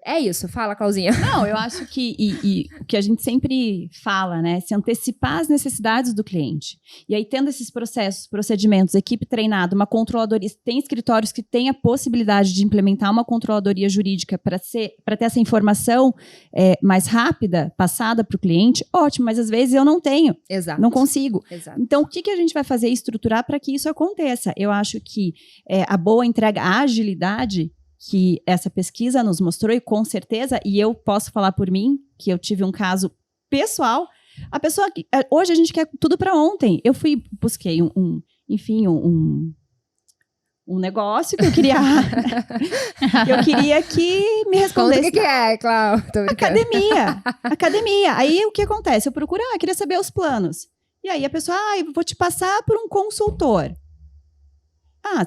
É isso, fala, Clauzinha. Não, eu acho que o que a gente sempre fala, né? Se antecipar as necessidades do cliente. E aí, tendo esses processos, procedimentos, equipe treinada, uma controladoria, tem escritórios que têm a possibilidade de implementar uma controladoria jurídica para ter essa informação mais rápida, passada para o cliente, ótimo, mas às vezes eu não tenho. Exato. Não consigo. Exato. Então, o que a gente vai fazer e estruturar para que isso aconteça? Eu acho que a boa entrega, a agilidade que essa pesquisa nos mostrou, e com certeza, e eu posso falar por mim, que eu tive um caso pessoal, a pessoa que hoje a gente quer tudo para ontem. Eu busquei um negócio que eu queria eu queria que me respondesse. Conta o que é, Cláudia? Academia. Aí o que acontece? Eu procuro, queria saber os planos. E aí a pessoa, eu vou te passar por um consultor.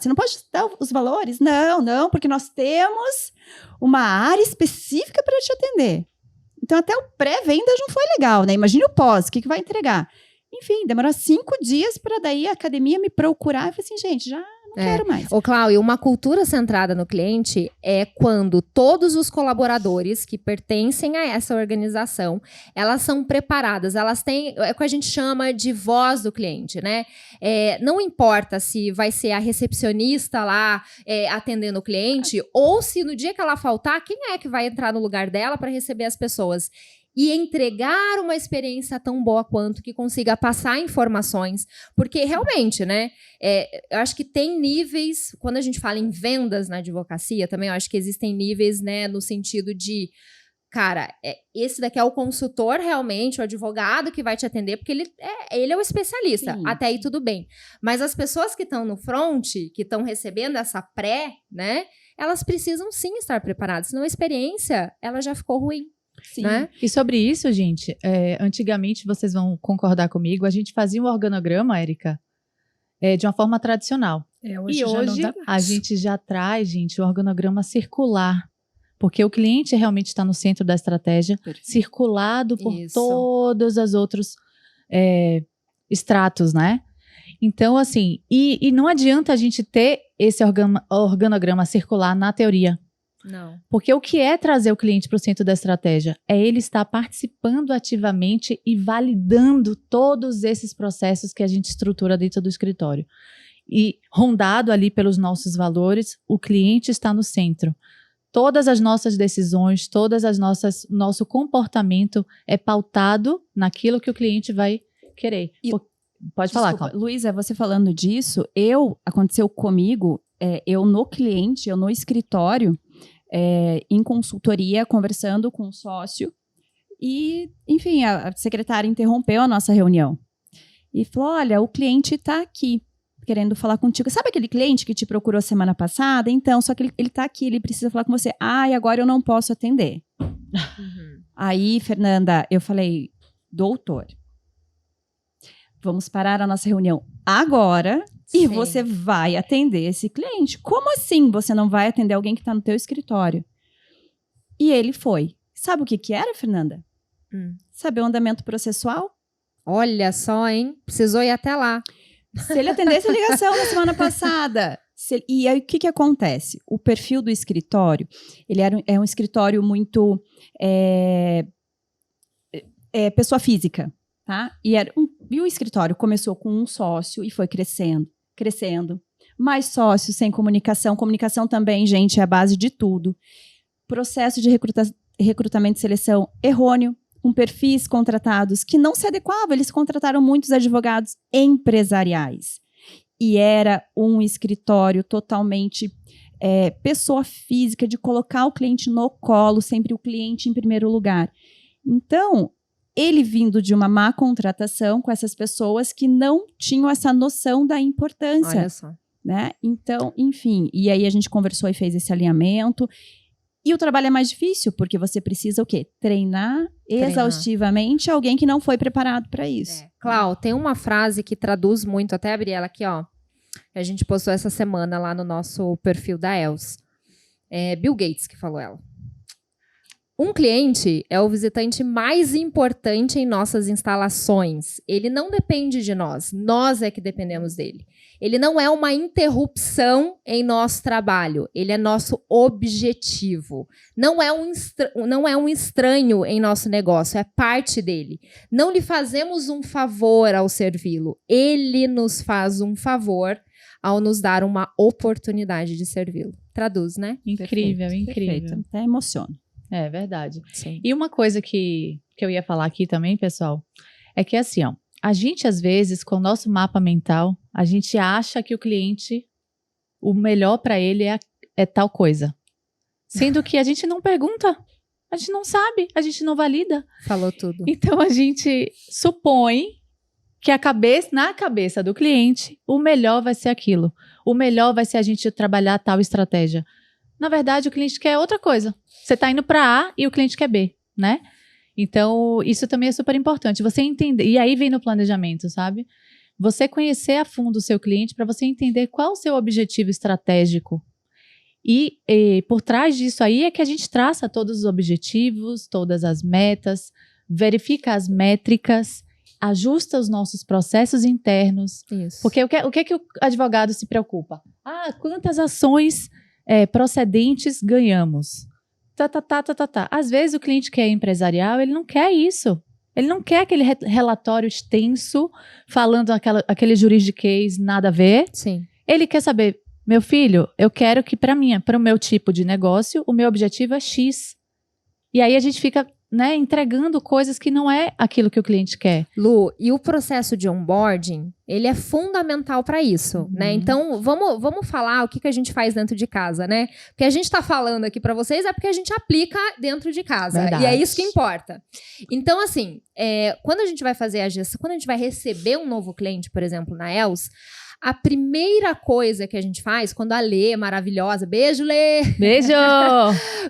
Você não pode dar os valores? Não, porque nós temos uma área específica para te atender. Então, até o pré-venda não foi legal, né? Imagine o pós, o que vai entregar? Enfim, demorou 5 dias para daí a academia me procurar. Eu falei assim, gente, já não quero mais. Ô, Cláudia, uma cultura centrada no cliente é quando todos os colaboradores que pertencem a essa organização, elas são preparadas, elas têm, é o que a gente chama de voz do cliente, né? Não importa se vai ser a recepcionista lá atendendo o cliente, ou se no dia que ela faltar, quem é que vai entrar no lugar dela para receber as pessoas? E entregar uma experiência tão boa quanto, que consiga passar informações. Porque, realmente, né? Eu acho que tem níveis... Quando a gente fala em vendas na advocacia, também eu acho que existem níveis, né? No sentido de... Cara, esse daqui é o consultor, realmente, o advogado que vai te atender, porque ele é o especialista. Sim. Até aí, tudo bem. Mas as pessoas que estão no front, que estão recebendo essa pré, né? Elas precisam, sim, estar preparadas. Senão a experiência, ela já ficou ruim. Sim. Né? E sobre isso, gente, antigamente, vocês vão concordar comigo, a gente fazia um organograma, Érica, de uma forma tradicional. Hoje a gente já traz, gente, o organograma circular, porque o cliente realmente está no centro da estratégia, circulado por todos os outros estratos, né? Então, assim, e não adianta a gente ter esse organograma circular na teoria. Não. Porque o que é trazer o cliente para o centro da estratégia? É ele estar participando ativamente e validando todos esses processos que a gente estrutura dentro do escritório. E rondado ali pelos nossos valores, o cliente está no centro. Todas as nossas decisões, nosso comportamento é pautado naquilo que o cliente vai querer. Pode falar, Cláudia. Luísa, você falando disso, aconteceu comigo, eu no cliente, eu no escritório, em consultoria, conversando com o sócio, e, enfim, a secretária interrompeu a nossa reunião e falou, olha, o cliente está aqui, querendo falar contigo. Sabe aquele cliente que te procurou semana passada? Então, só que ele está aqui, ele precisa falar com você. E agora eu não posso atender. Uhum. Aí, Fernanda, eu falei, doutor, vamos parar a nossa reunião agora. Sim. E você vai atender esse cliente. Como assim você não vai atender alguém que está no teu escritório? E ele foi. Sabe o que era, Fernanda? Saber o andamento processual? Olha só, hein? Precisou ir até lá. Se ele atendesse a ligação na semana passada. E aí, o que acontece? O perfil do escritório, ele é um escritório muito pessoa física, tá? E o escritório começou com um sócio e foi crescendo. Mais sócios sem comunicação. Comunicação também, gente, é a base de tudo. Processo de recrutamento e seleção errôneo, com perfis contratados que não se adequavam. Eles contrataram muitos advogados empresariais. E era um escritório totalmente pessoa física, de colocar o cliente no colo, sempre o cliente em primeiro lugar. Então, ele vindo de uma má contratação com essas pessoas que não tinham essa noção da importância. Olha só. Né? Então, enfim, e aí a gente conversou e fez esse alinhamento. E o trabalho é mais difícil, porque você precisa o quê? Treinar exaustivamente alguém que não foi preparado para isso. Cláudia, tem uma frase que traduz muito, até abri ela aqui, ó. Que a gente postou essa semana lá no nosso perfil da Els. Bill Gates que falou ela. Um cliente é o visitante mais importante em nossas instalações. Ele não depende de nós é que dependemos dele. Ele não é uma interrupção em nosso trabalho, ele é nosso objetivo. Não é um estranho em nosso negócio, é parte dele. Não lhe fazemos um favor ao servi-lo, ele nos faz um favor ao nos dar uma oportunidade de servi-lo. Traduz, né? Incrível, Perfeito, incrível. perfeito. Até emociona. É verdade. Sim. E uma coisa que eu ia falar aqui também, pessoal, é que assim, ó, a gente às vezes, com o nosso mapa mental, a gente acha que o cliente, o melhor para ele é tal coisa. Sendo que a gente não pergunta, a gente não sabe, a gente não valida. Falou tudo. Então a gente supõe que na cabeça do cliente, o melhor vai ser aquilo. O melhor vai ser a gente trabalhar tal estratégia. Na verdade, o cliente quer outra coisa. Você está indo para A e o cliente quer B, né? Então, isso também é super importante. Você entender, e aí vem no planejamento, sabe? Você conhecer a fundo o seu cliente para você entender qual o seu objetivo estratégico. E por trás disso aí é que a gente traça todos os objetivos, todas as metas, verifica as métricas, ajusta os nossos processos internos. Isso. Porque o que é que o advogado se preocupa? Quantas ações procedentes ganhamos? Às vezes o cliente que é empresarial, ele não quer isso. Ele não quer aquele relatório extenso, falando aquele juridiquês nada a ver. Sim. Ele quer saber, meu filho, eu quero que para o meu tipo de negócio, o meu objetivo é X. E aí a gente fica, né, entregando coisas que não é aquilo que o cliente quer. Lu, e o processo de onboarding, ele é fundamental para isso, né? Então, vamos falar o que a gente faz dentro de casa, né? O que a gente está falando aqui para vocês é porque a gente aplica dentro de casa. Verdade. E é isso que importa. Então, assim, quando a gente vai fazer a gestão, quando a gente vai receber um novo cliente, por exemplo, na Els, a primeira coisa que a gente faz, quando a Lê maravilhosa, beijo, Lê! Beijo!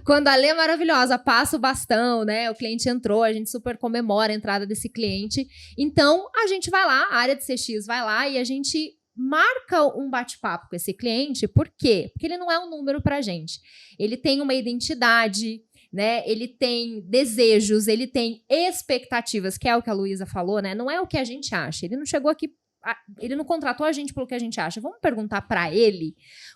Quando a Lê maravilhosa passa o bastão, né? O cliente entrou, a gente super comemora a entrada desse cliente. Então, a gente vai lá, a área de CX vai lá e a gente marca um bate-papo com esse cliente. Por quê? Porque ele não é um número pra gente. Ele tem uma identidade, né? Ele tem desejos, ele tem expectativas, que é o que a Luísa falou, né? Não é o que a gente acha. Ele não chegou aqui, ele não contratou a gente pelo que a gente acha. Vamos perguntar para ele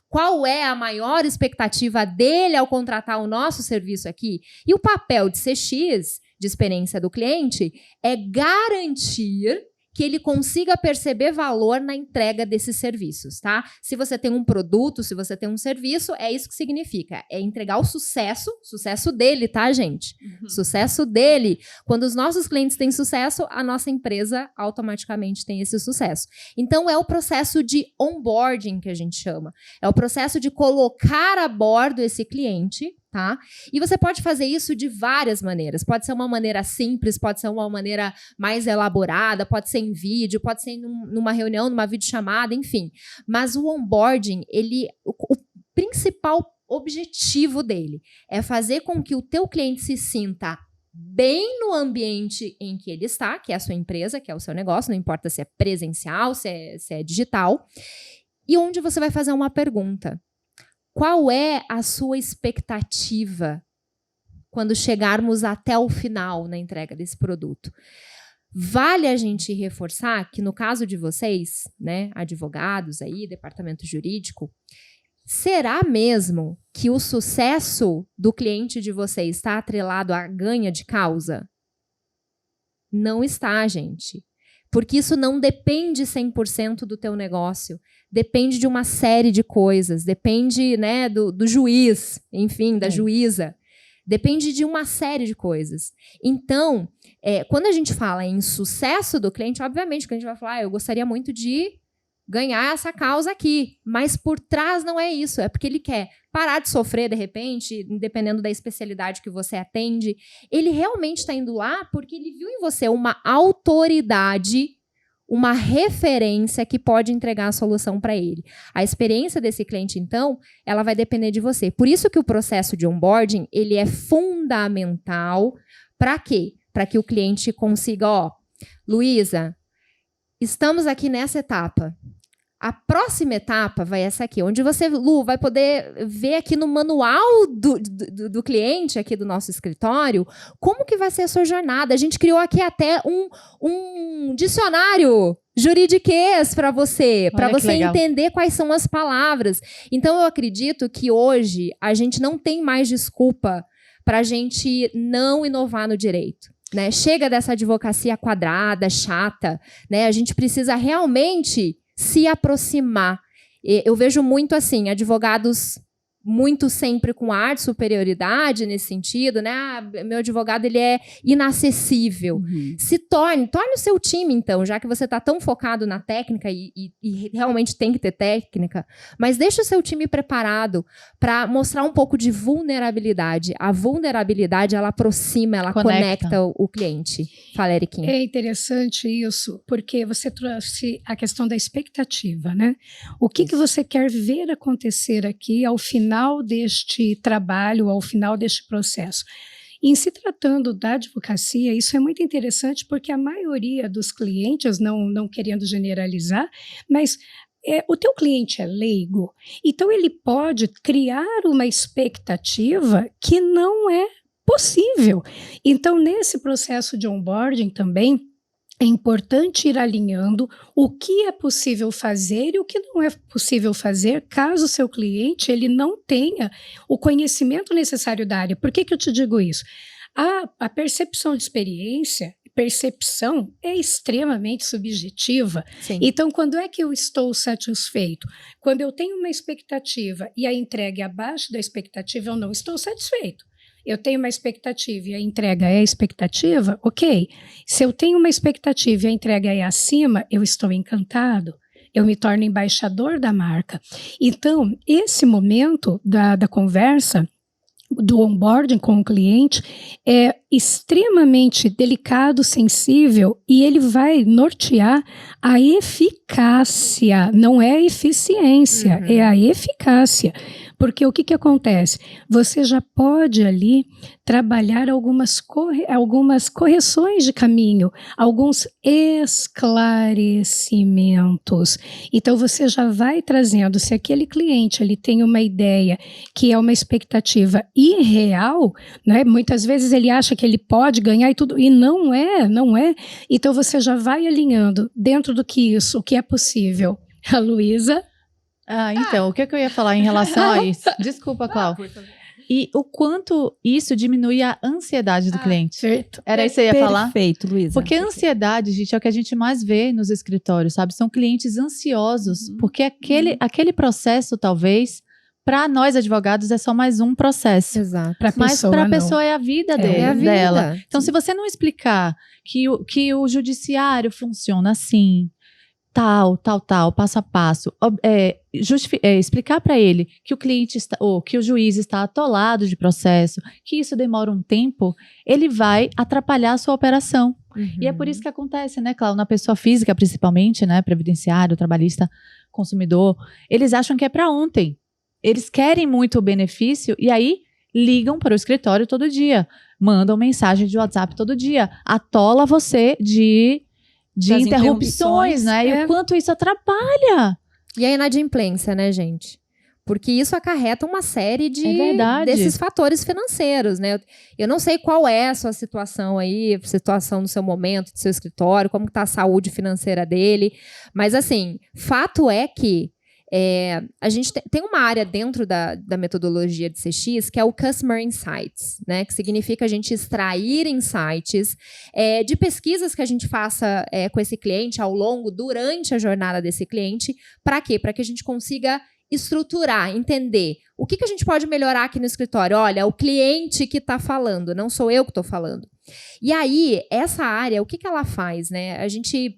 qual é a maior expectativa dele ao contratar o nosso serviço aqui. E o papel de CX, de experiência do cliente, é garantir que ele consiga perceber valor na entrega desses serviços, tá? Se você tem um produto, se você tem um serviço, é isso que significa. É entregar o sucesso dele, tá, gente? Sucesso dele. Quando os nossos clientes têm sucesso, a nossa empresa automaticamente tem esse sucesso. Então, é o processo de onboarding que a gente chama. É o processo de colocar a bordo esse cliente, tá? E você pode fazer isso de várias maneiras. Pode ser uma maneira simples, pode ser uma maneira mais elaborada, pode ser em vídeo, pode ser numa reunião, numa videochamada, enfim. Mas o onboarding, o principal objetivo dele é fazer com que o teu cliente se sinta bem no ambiente em que ele está, que é a sua empresa, que é o seu negócio, não importa se é presencial, se é digital, e onde você vai fazer uma pergunta. Qual é a sua expectativa quando chegarmos até o final na entrega desse produto? Vale a gente reforçar que no caso de vocês, né, advogados aí, departamento jurídico, será mesmo que o sucesso do cliente de vocês está atrelado à ganha de causa? Não está, gente. Porque isso não depende 100% do teu negócio. Depende de uma série de coisas. Depende, né, do juiz, enfim, da juíza. Depende de uma série de coisas. Então, quando a gente fala em sucesso do cliente, obviamente que a gente vai falar, eu gostaria muito de ganhar essa causa aqui. Mas por trás não é isso. É porque ele quer parar de sofrer, de repente, dependendo da especialidade que você atende. Ele realmente está indo lá porque ele viu em você uma autoridade, uma referência que pode entregar a solução para ele. A experiência desse cliente, então, ela vai depender de você. Por isso que o processo de onboarding, ele é fundamental. Para quê? Para que o cliente consiga, Luísa, estamos aqui nessa etapa. A próxima etapa vai essa aqui, onde você, Lu, vai poder ver aqui no manual do cliente, aqui do nosso escritório, como que vai ser a sua jornada. A gente criou aqui até um dicionário juridiquês para você entender quais são as palavras. Então, eu acredito que hoje a gente não tem mais desculpa para a gente não inovar no direito. Né? Chega dessa advocacia quadrada, chata, né? A gente precisa realmente se aproximar. Eu vejo muito assim, advogados muito sempre com ar de superioridade nesse sentido, né? Meu advogado, ele é inacessível. Torne o seu time, então, já que você está tão focado na técnica e realmente tem que ter técnica, mas deixa o seu time preparado para mostrar um pouco de vulnerabilidade. A vulnerabilidade, ela aproxima, ela conecta o cliente. Fala, Eriquinha. É interessante isso, porque você trouxe a questão da expectativa, né? O que você quer ver acontecer aqui ao final deste trabalho, ao final deste processo. Em se tratando da advocacia, isso é muito interessante porque a maioria dos clientes, não querendo generalizar, mas o teu cliente é leigo, então ele pode criar uma expectativa que não é possível. Então, nesse processo de onboarding também, é importante ir alinhando o que é possível fazer e o que não é possível fazer caso o seu cliente ele não tenha o conhecimento necessário da área. Por que eu te digo isso? A percepção de experiência, percepção é extremamente subjetiva. Sim. Então, quando é que eu estou satisfeito? Quando eu tenho uma expectativa e a entrega é abaixo da expectativa, eu não estou satisfeito. Eu tenho uma expectativa e a entrega é a expectativa, ok. Se eu tenho uma expectativa e a entrega é acima, eu estou encantado. Eu me torno embaixador da marca. Então, esse momento da conversa, do onboarding com o cliente, é extremamente delicado, sensível, e ele vai nortear a eficácia, não é a eficiência, é a eficácia. Porque o que acontece? Você já pode ali trabalhar algumas correções de caminho, alguns esclarecimentos. Então, você já vai trazendo, se aquele cliente ele tem uma ideia que é uma expectativa irreal, né? Muitas vezes ele acha que ele pode ganhar e tudo, e não é. Então, você já vai alinhando dentro do que isso, o que é possível. A Luísa... Então, o que eu ia falar em relação a isso? Desculpa, Clau. E o quanto isso diminui a ansiedade do cliente. Certo. Era isso que você ia falar? Perfeito, Luísa. Porque a ansiedade, gente, é o que a gente mais vê nos escritórios, sabe? São clientes ansiosos, porque aquele processo, talvez, para nós advogados, é só mais um processo. Exato. Mas para a pessoa é a vida dela. Então, se você não explicar que o judiciário funciona assim, tal, passo a passo, explicar para ele que o cliente que o juiz está atolado de processo, que isso demora um tempo, ele vai atrapalhar a sua operação. E é por isso que acontece, né, Cláudia, na pessoa física principalmente, né, previdenciário, trabalhista, consumidor, eles acham que é para ontem. Eles querem muito o benefício e aí ligam para o escritório todo dia, mandam mensagem de WhatsApp todo dia, atola você de interrupções, né? E o quanto isso atrapalha. E a inadimplência, né, gente? Porque isso acarreta uma série desses fatores financeiros, né? Eu não sei qual é a sua situação aí, situação no seu momento, do seu escritório, como está a saúde financeira dele. Mas, assim, fato é que a gente tem uma área dentro da metodologia de CX que é o Customer Insights, né? Que significa a gente extrair insights de pesquisas que a gente faça com esse cliente durante a jornada desse cliente. Para quê? Para que a gente consiga estruturar, entender o que a gente pode melhorar aqui no escritório. Olha, o cliente que está falando, não sou eu que estou falando. E aí, essa área, o que ela faz, né? A gente...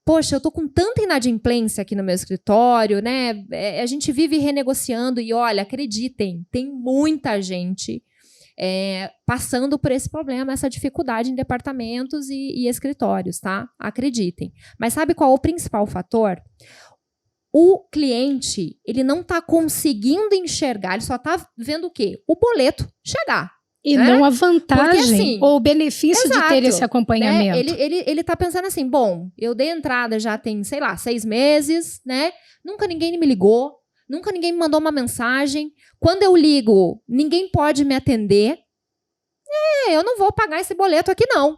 Poxa, eu tô com tanta inadimplência aqui no meu escritório, né? A gente vive renegociando e, olha, acreditem, tem muita gente passando por esse problema, essa dificuldade em departamentos e escritórios, tá? Acreditem. Mas sabe qual é o principal fator? O cliente, ele não tá conseguindo enxergar, ele só tá vendo o quê? O boleto chegar. E não a vantagem porque, assim, ou o benefício de ter esse acompanhamento. Né? Ele tá pensando assim, bom, eu dei entrada já tem, sei lá, 6 meses, né? Nunca ninguém me ligou, nunca ninguém me mandou uma mensagem. Quando eu ligo, ninguém pode me atender. Eu não vou pagar esse boleto aqui, não.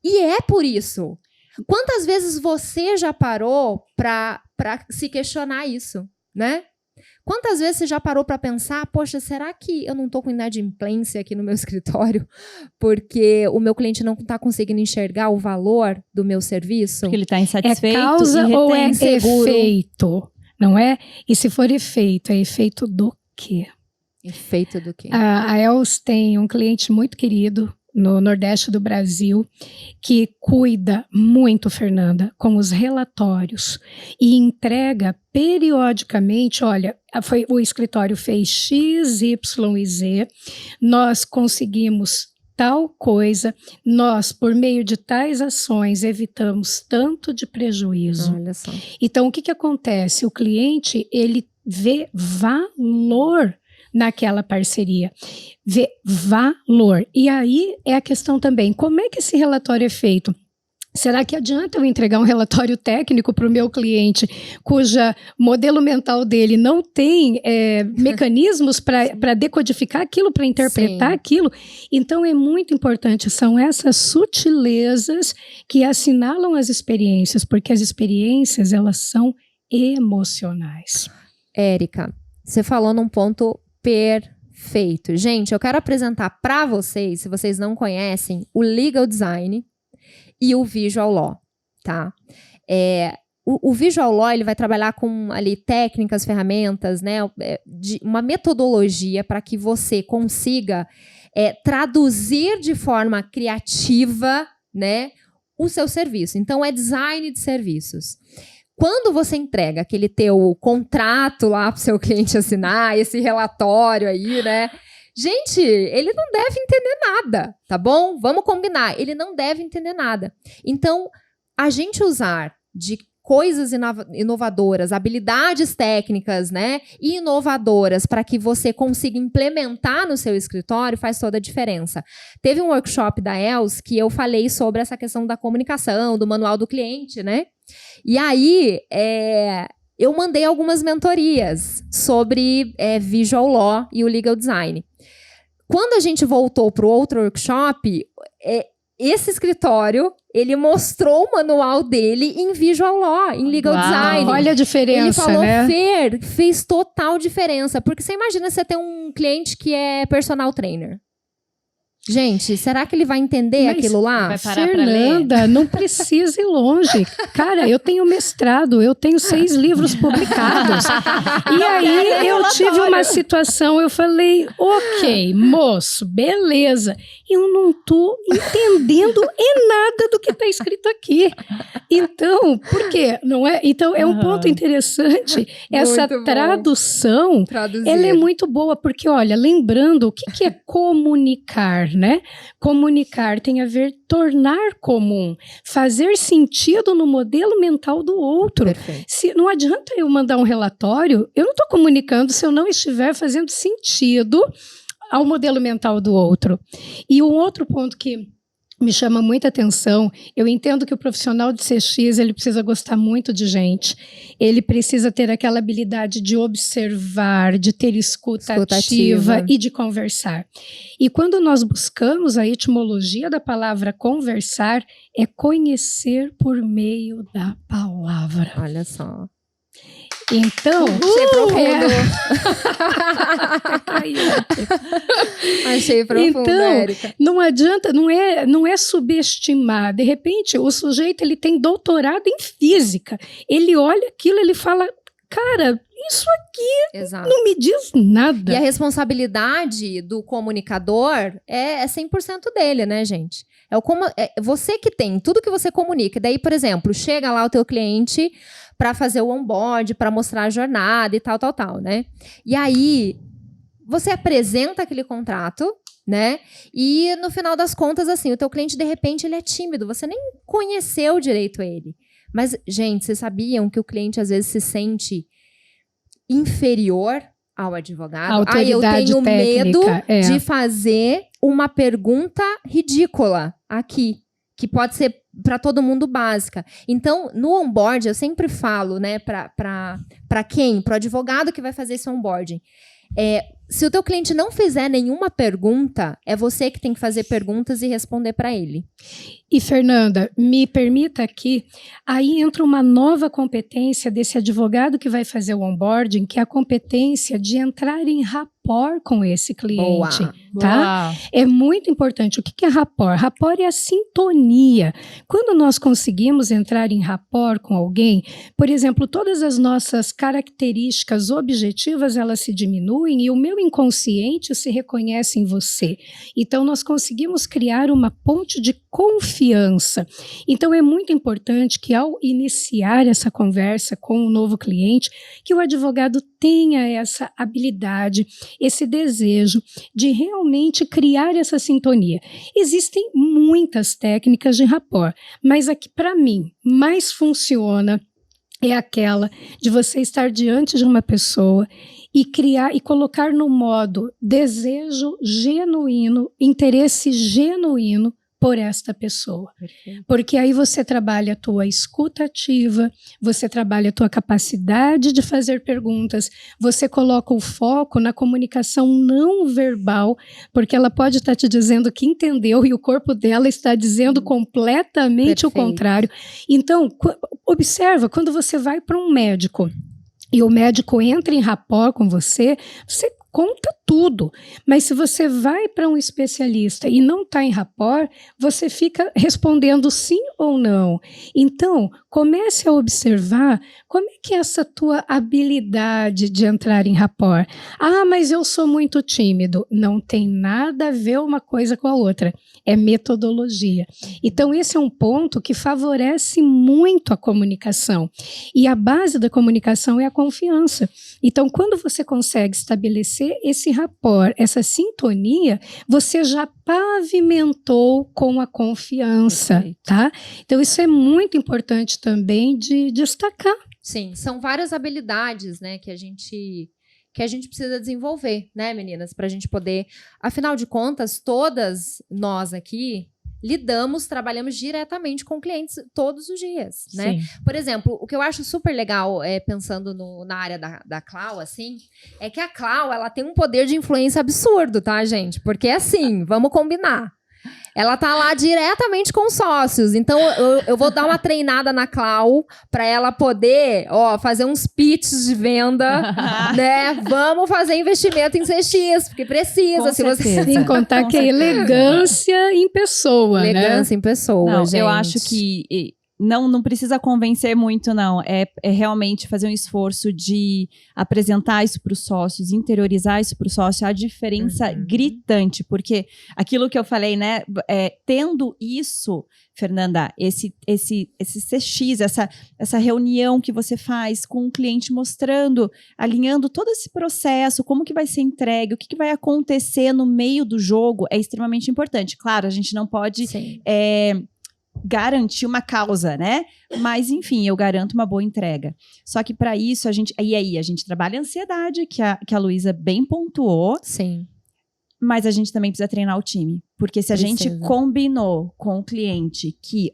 E é por isso. Quantas vezes você já parou para se questionar isso, né? Quantas vezes você já parou para pensar, poxa, será que eu não estou com inadimplência aqui no meu escritório porque o meu cliente não está conseguindo enxergar o valor do meu serviço? Porque ele está insatisfeito, é causa ou é efeito, não é? E se for efeito, é efeito do quê? Efeito do quê? A Els tem um cliente muito querido no Nordeste do Brasil, que cuida muito, Fernanda, com os relatórios e entrega periodicamente, olha, o escritório fez X, Y e Z, nós conseguimos tal coisa, nós, por meio de tais ações, evitamos tanto de prejuízo. Olha só. Então, o que acontece? O cliente, ele vê valor naquela parceria, vê valor. E aí é a questão também, como é que esse relatório é feito? Será que adianta eu entregar um relatório técnico para o meu cliente, cuja modelo mental dele não tem mecanismos para decodificar aquilo, para interpretar aquilo? Então é muito importante, são essas sutilezas que assinalam as experiências, porque as experiências, elas são emocionais. Érica, você falou num ponto perfeito. Gente, eu quero apresentar para vocês, se vocês não conhecem, o Legal Design e o Visual Law, tá? O Visual Law, ele vai trabalhar com ali técnicas, ferramentas, né? Uma metodologia para que você consiga traduzir de forma criativa, né, o seu serviço. Então, é design de serviços. Quando você entrega aquele teu contrato lá para o seu cliente assinar, esse relatório aí, né? Gente, ele não deve entender nada, tá bom? Vamos combinar, ele não deve entender nada. Então, a gente usar de coisas inovadoras, habilidades técnicas, né, e inovadoras para que você consiga implementar no seu escritório faz toda a diferença. Teve um workshop da Els que eu falei sobre essa questão da comunicação, do manual do cliente, né? E aí, eu mandei algumas mentorias sobre Visual Law e o Legal Design. Quando a gente voltou para o outro workshop, esse escritório, ele mostrou o manual dele em Visual Law, em Legal Design. Olha a diferença, ele falou, né? Fer, fez total diferença. Porque você imagina você ter um cliente que é personal trainer. Gente, será que ele vai entender aquilo lá? Vai parar Fernanda, não precisa ir longe. Cara, eu tenho mestrado, eu tenho 6 livros publicados. E aí eu tive uma situação, eu falei, ok, moço, beleza. Eu não tô entendendo nada do que está escrito aqui. Então, por quê? Não é? Então, é um ponto interessante. Essa tradução, ela é muito boa, porque, olha, lembrando, o que é comunicar, né? Comunicar tem a ver tornar comum, fazer sentido no modelo mental do outro. Se, não adianta eu mandar um relatório, eu não estou comunicando se eu não estiver fazendo sentido ao modelo mental do outro. E um outro ponto que me chama muita atenção, eu entendo que o profissional de CX, ele precisa gostar muito de gente, ele precisa ter aquela habilidade de observar, de ter escuta ativa e de conversar. E quando nós buscamos a etimologia da palavra conversar, é conhecer por meio da palavra. Olha só. Então, achei profundo. Achei profundo, então, Érica. Não adianta, não é subestimar. De repente, o sujeito ele tem doutorado em física. Ele olha aquilo, ele fala, cara, isso aqui não me diz nada. E a responsabilidade do comunicador é 100% dele, né, gente? Você que tem tudo que você comunica. Daí, por exemplo, chega lá o teu cliente para fazer o onboard, para mostrar a jornada e tal, né? E aí, você apresenta aquele contrato, né? E no final das contas, assim, o teu cliente, de repente, ele é tímido. Você nem conheceu direito ele. Mas, gente, vocês sabiam que o cliente, às vezes, se sente inferior ao advogado? Eu tenho técnica, medo de fazer uma pergunta ridícula aqui, que pode ser para todo mundo básica. Então, no onboarding, eu sempre falo, né, para quem? Para o advogado que vai fazer esse onboarding. Se o teu cliente não fizer nenhuma pergunta, é você que tem que fazer perguntas e responder para ele. E, Fernanda, me permita aqui, aí entra uma nova competência desse advogado que vai fazer o onboarding, que é a competência de entrar em rapport com esse cliente. Boa. Tá? Boa. É muito importante. O que é rapport? Rapport é a sintonia. Quando nós conseguimos entrar em rapport com alguém, por exemplo, todas as nossas características objetivas, elas se diminuem e o meu inconsciente se reconhece em você. Então, nós conseguimos criar uma ponte de confiança. Então, é muito importante que ao iniciar essa conversa com o novo cliente, que o advogado tenha essa habilidade, esse desejo de realmente criar essa sintonia. Existem muitas técnicas de rapport, mas a que, para mim, mais funciona é aquela de você estar diante de uma pessoa e criar e colocar no modo desejo genuíno, interesse genuíno por esta pessoa. Perfeito. Porque aí você trabalha a tua escuta ativa, você trabalha a tua capacidade de fazer perguntas, você coloca o foco na comunicação não verbal, porque ela pode estar te dizendo que entendeu e o corpo dela está dizendo completamente o contrário. Então, observa, quando você vai para um médico e o médico entra em rapport com você, você conta tudo. Mas se você vai para um especialista e não está em rapport, você fica respondendo sim ou não. Então, comece a observar como é que é essa tua habilidade de entrar em rapport. Ah, mas eu sou muito tímido. Não tem nada a ver uma coisa com a outra. É metodologia. Então, esse é um ponto que favorece muito a comunicação. E a base da comunicação é a confiança. Então, quando você consegue estabelecer esse rapport, essa sintonia, você já pavimentou com a confiança, Perfeito. tá? Então, isso é muito importante também de destacar. Sim, são várias habilidades, né, que a gente precisa desenvolver, né, meninas, para a gente poder... Afinal de contas, todas nós aqui trabalhamos diretamente com clientes todos os dias, né? Sim. Por exemplo, o que eu acho super legal, pensando na área da Clau, assim, é que a Clau, ela tem um poder de influência absurdo, tá, gente? Porque, assim, vamos combinar. Ela tá lá diretamente com sócios. Então, eu vou dar uma treinada na Clau para ela poder, fazer uns pitches de venda, né? Vamos fazer investimento em CX, porque precisa. Com certeza. Sem contar que é elegância em pessoa, Elegância em pessoa, Não, gente. eu acho que não precisa convencer muito, não. É realmente fazer um esforço de apresentar isso para os sócios, interiorizar isso para o sócio, a diferença gritante, porque aquilo que eu falei, né, tendo isso, Fernanda, esse CX, essa reunião que você faz com o cliente mostrando, alinhando todo esse processo, como que vai ser entregue, o que vai acontecer no meio do jogo, é extremamente importante. Claro, a gente não pode... garantir uma causa, né? Mas, enfim, eu garanto uma boa entrega. Só que para isso, a gente trabalha a ansiedade, que a Luísa bem pontuou. Sim. Mas a gente também precisa treinar o time. Porque se a gente combinou com o cliente que,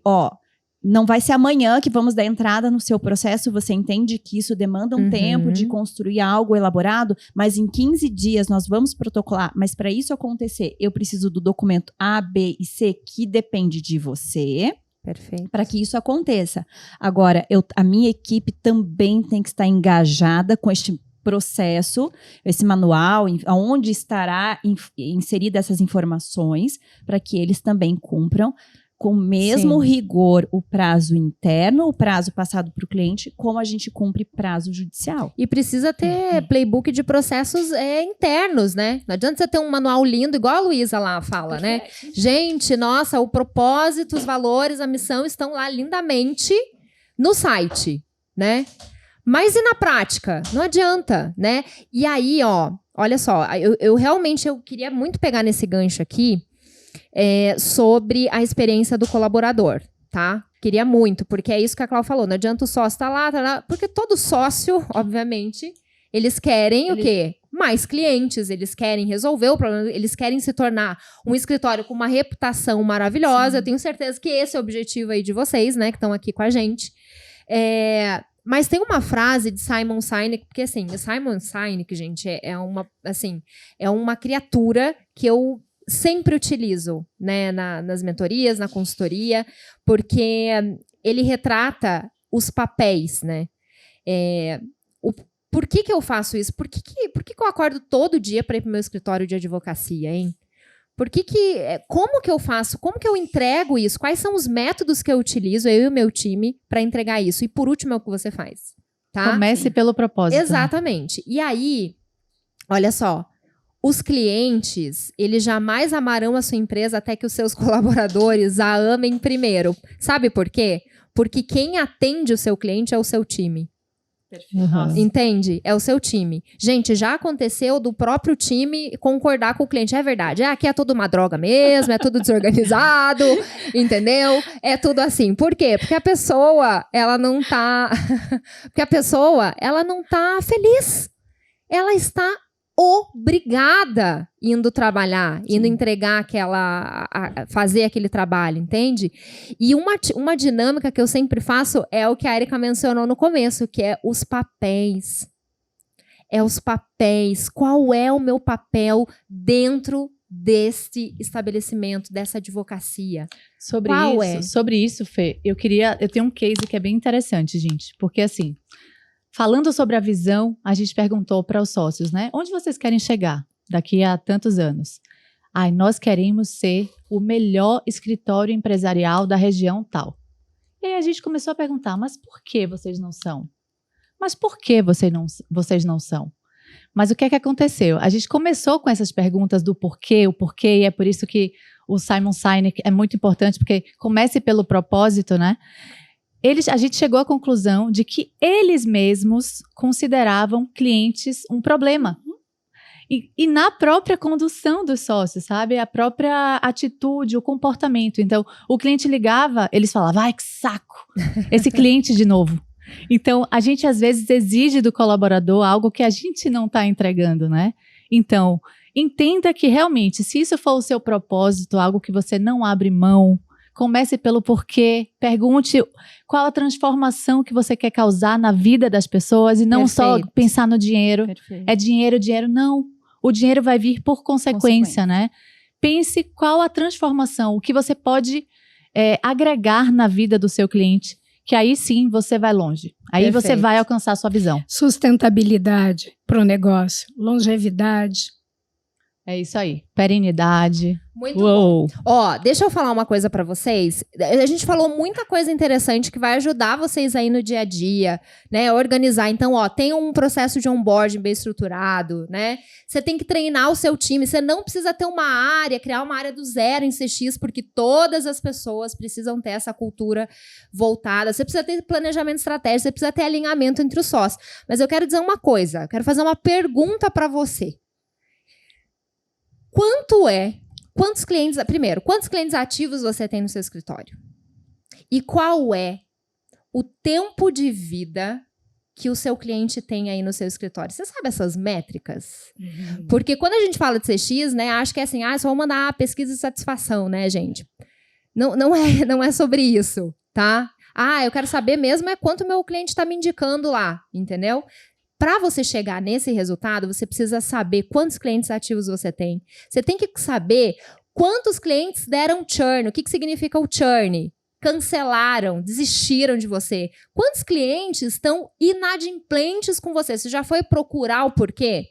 não vai ser amanhã que vamos dar entrada no seu processo, você entende que isso demanda um tempo de construir algo elaborado, mas em 15 dias nós vamos protocolar. Mas para isso acontecer, eu preciso do documento A, B e C, que depende de você. Perfeito. Para que isso aconteça. Agora, a minha equipe também tem que estar engajada com este processo, esse manual, onde estará inserida essas informações, para que eles também cumpram com o mesmo rigor o prazo interno, o prazo passado para o cliente, como a gente cumpre prazo judicial. E precisa ter playbook de processos internos, né? Não adianta você ter um manual lindo, igual a Luísa lá fala, né? Gente, nossa, o propósito, os valores, a missão estão lá lindamente no site, né? Mas e na prática? Não adianta, né? E aí, olha só, eu realmente queria muito pegar nesse gancho aqui, sobre a experiência do colaborador, tá? Queria muito, porque é isso que a Cláudia falou. Não adianta o sócio estar lá, porque todo sócio, obviamente, eles querem o quê? mais clientes, eles querem resolver o problema, eles querem se tornar um escritório com uma reputação maravilhosa. Sim. Eu tenho certeza que esse é o objetivo aí de vocês, né, que estão aqui com a gente. Mas tem uma frase de Simon Sinek, porque assim, o Simon Sinek, gente, é uma criatura que eu sempre utilizo, né, nas mentorias, na consultoria, porque ele retrata os papéis, né? Por que eu faço isso? Por que eu acordo todo dia para ir para o meu escritório de advocacia, hein? Como que eu faço? Como que eu entrego isso? Quais são os métodos que eu utilizo, eu e o meu time, para entregar isso? E por último é o que você faz, tá? Comece pelo propósito. Exatamente. E aí, olha só, os clientes, eles jamais amarão a sua empresa até que os seus colaboradores a amem primeiro. Sabe por quê? Porque quem atende o seu cliente é o seu time. Uhum. Entende? É o seu time. Gente, já aconteceu do próprio time concordar com o cliente. É verdade. Aqui é tudo uma droga mesmo, é tudo desorganizado, entendeu? É tudo assim. Por quê? Porque a pessoa, ela não tá... Porque a pessoa, ela não tá feliz. Ela está obrigada indo trabalhar, indo entregar fazer aquele trabalho, entende? E uma dinâmica que eu sempre faço é o que a Erika mencionou no começo, que é os papéis. É os papéis. Qual é o meu papel dentro deste estabelecimento, dessa advocacia? Sobre isso, Fê, eu tenho um case que é bem interessante, gente, porque assim, falando sobre a visão, a gente perguntou para os sócios, né? Onde vocês querem chegar daqui a tantos anos? Nós queremos ser o melhor escritório empresarial da região tal. E aí a gente começou a perguntar, mas por que vocês não são? Mas por que vocês não são? Mas o que é que aconteceu? A gente começou com essas perguntas do porquê, o porquê, e é por isso que o Simon Sinek é muito importante, porque comece pelo propósito, né? A gente chegou à conclusão de que eles mesmos consideravam clientes um problema. E na própria condução dos sócios, sabe? A própria atitude, o comportamento. Então, o cliente ligava, eles falavam, ai, que saco, esse cliente de novo. Então, a gente às vezes exige do colaborador algo que a gente não está entregando, né? Então, entenda que realmente, se isso for o seu propósito, algo que você não abre mão, comece pelo porquê, pergunte qual a transformação que você quer causar na vida das pessoas e não Perfeito. Só pensar no dinheiro. Perfeito. É dinheiro, não. O dinheiro vai vir por consequência, né? Pense qual a transformação, o que você pode agregar na vida do seu cliente, que aí sim você vai longe. Aí Perfeito. Você vai alcançar a sua visão. Sustentabilidade para o negócio, longevidade. É isso aí, perenidade. Muito bom. Ó, deixa eu falar uma coisa pra vocês. A gente falou muita coisa interessante que vai ajudar vocês aí no dia a dia, né? Organizar. Então, ó, tem um processo de onboarding bem estruturado, né? Você tem que treinar o seu time. Você não precisa ter uma área, criar uma área do zero em CX, porque todas as pessoas precisam ter essa cultura voltada. Você precisa ter planejamento estratégico, você precisa ter alinhamento entre os sócios. Mas eu quero dizer uma coisa, eu quero fazer uma pergunta pra você. Quantos clientes ativos você tem no seu escritório? E qual é o tempo de vida que o seu cliente tem aí no seu escritório? Você sabe essas métricas? Porque quando a gente fala de CX, né, acho que é assim, só vou mandar pesquisa de satisfação, né, gente? Não é sobre isso, tá? Eu quero saber mesmo quanto meu cliente está me indicando lá, entendeu? Para você chegar nesse resultado, você precisa saber quantos clientes ativos você tem. Você tem que saber quantos clientes deram churn. O que significa o churn? Cancelaram, desistiram de você. Quantos clientes estão inadimplentes com você? Você já foi procurar o porquê?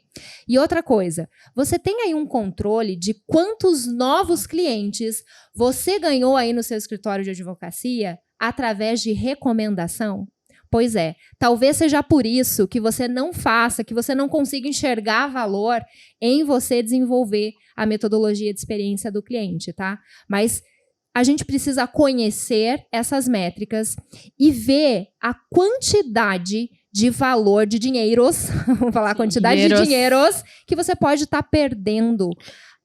E outra coisa, você tem aí um controle de quantos novos clientes você ganhou aí no seu escritório de advocacia através de recomendação? Pois é, talvez seja por isso que você não faça, que você não consiga enxergar valor em você desenvolver a metodologia de experiência do cliente, tá? Mas a gente precisa conhecer essas métricas e ver a quantidade de valor de dinheiros, vamos falar, a quantidade de dinheiros que você pode estar perdendo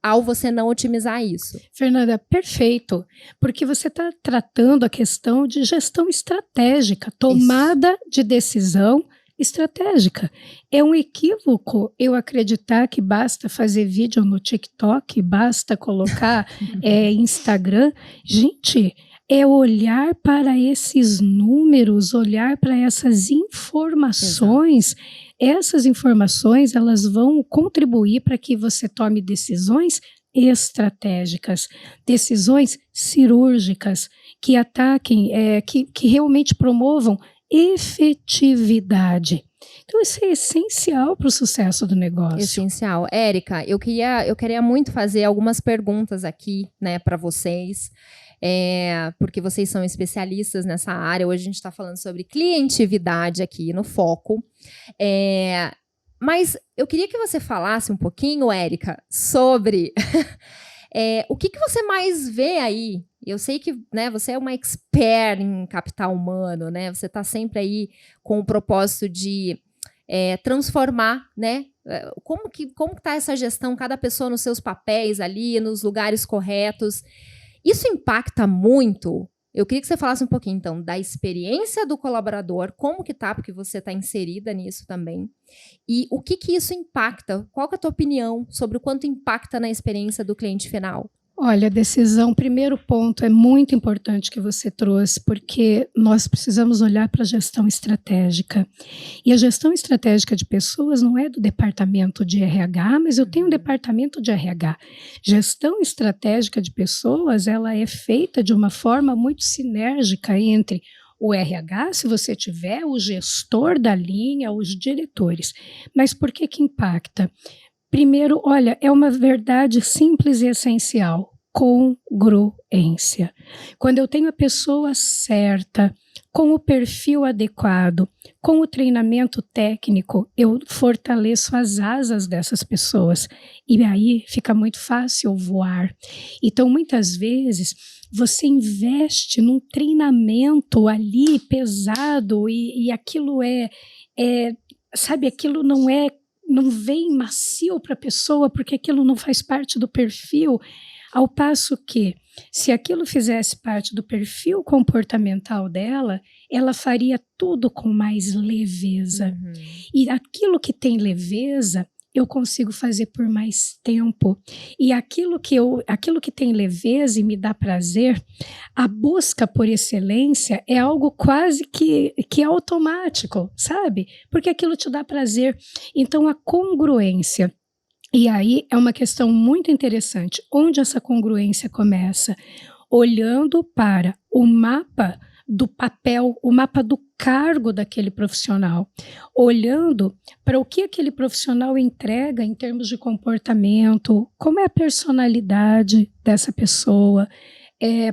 ao você não otimizar isso. Fernanda, perfeito, porque você está tratando a questão de gestão estratégica, tomada de decisão estratégica. É um equívoco eu acreditar que basta fazer vídeo no TikTok, basta colocar Instagram. Gente, é olhar para esses números, olhar para essas informações. Exato. Essas informações, elas vão contribuir para que você tome decisões estratégicas, decisões cirúrgicas, que ataquem, que realmente promovam efetividade. Então, isso é essencial para o sucesso do negócio. Essencial. Érica, eu queria muito fazer algumas perguntas aqui, né, para vocês, porque vocês são especialistas nessa área. Hoje a gente está falando sobre clientividade aqui no Foco. Mas eu queria que você falasse um pouquinho, Érica, sobre o que você mais vê aí. Eu sei que, né, você é uma expert em capital humano, né? Você está sempre aí com o propósito de transformar, né? Como que está essa gestão, cada pessoa nos seus papéis ali, nos lugares corretos. Isso impacta muito? Eu queria que você falasse um pouquinho, então, da experiência do colaborador, como que tá, porque você está inserida nisso também, e o que isso impacta, qual que é a tua opinião sobre o quanto impacta na experiência do cliente final? Olha, decisão, primeiro ponto, é muito importante que você trouxe, porque nós precisamos olhar para a gestão estratégica. E a gestão estratégica de pessoas não é do departamento de RH, mas eu tenho um departamento de RH. Gestão estratégica de pessoas, ela é feita de uma forma muito sinérgica entre o RH, se você tiver, o gestor da linha, os diretores. Mas por que impacta? Primeiro, olha, é uma verdade simples e essencial, congruência. Quando eu tenho a pessoa certa, com o perfil adequado, com o treinamento técnico, eu fortaleço as asas dessas pessoas e aí fica muito fácil voar. Então, muitas vezes, você investe num treinamento ali pesado e aquilo sabe, aquilo não vem macio para a pessoa, porque aquilo não faz parte do perfil, ao passo que, se aquilo fizesse parte do perfil comportamental dela, ela faria tudo com mais leveza. Uhum. E aquilo que tem leveza, eu consigo fazer por mais tempo. E aquilo que tem leveza e me dá prazer, a busca por excelência é algo quase que é automático, sabe? Porque aquilo te dá prazer. Então, a congruência. E aí é uma questão muito interessante. Onde essa congruência começa? Olhando para o mapa do papel, o mapa do cargo daquele profissional, olhando para o que aquele profissional entrega em termos de comportamento, como é a personalidade dessa pessoa,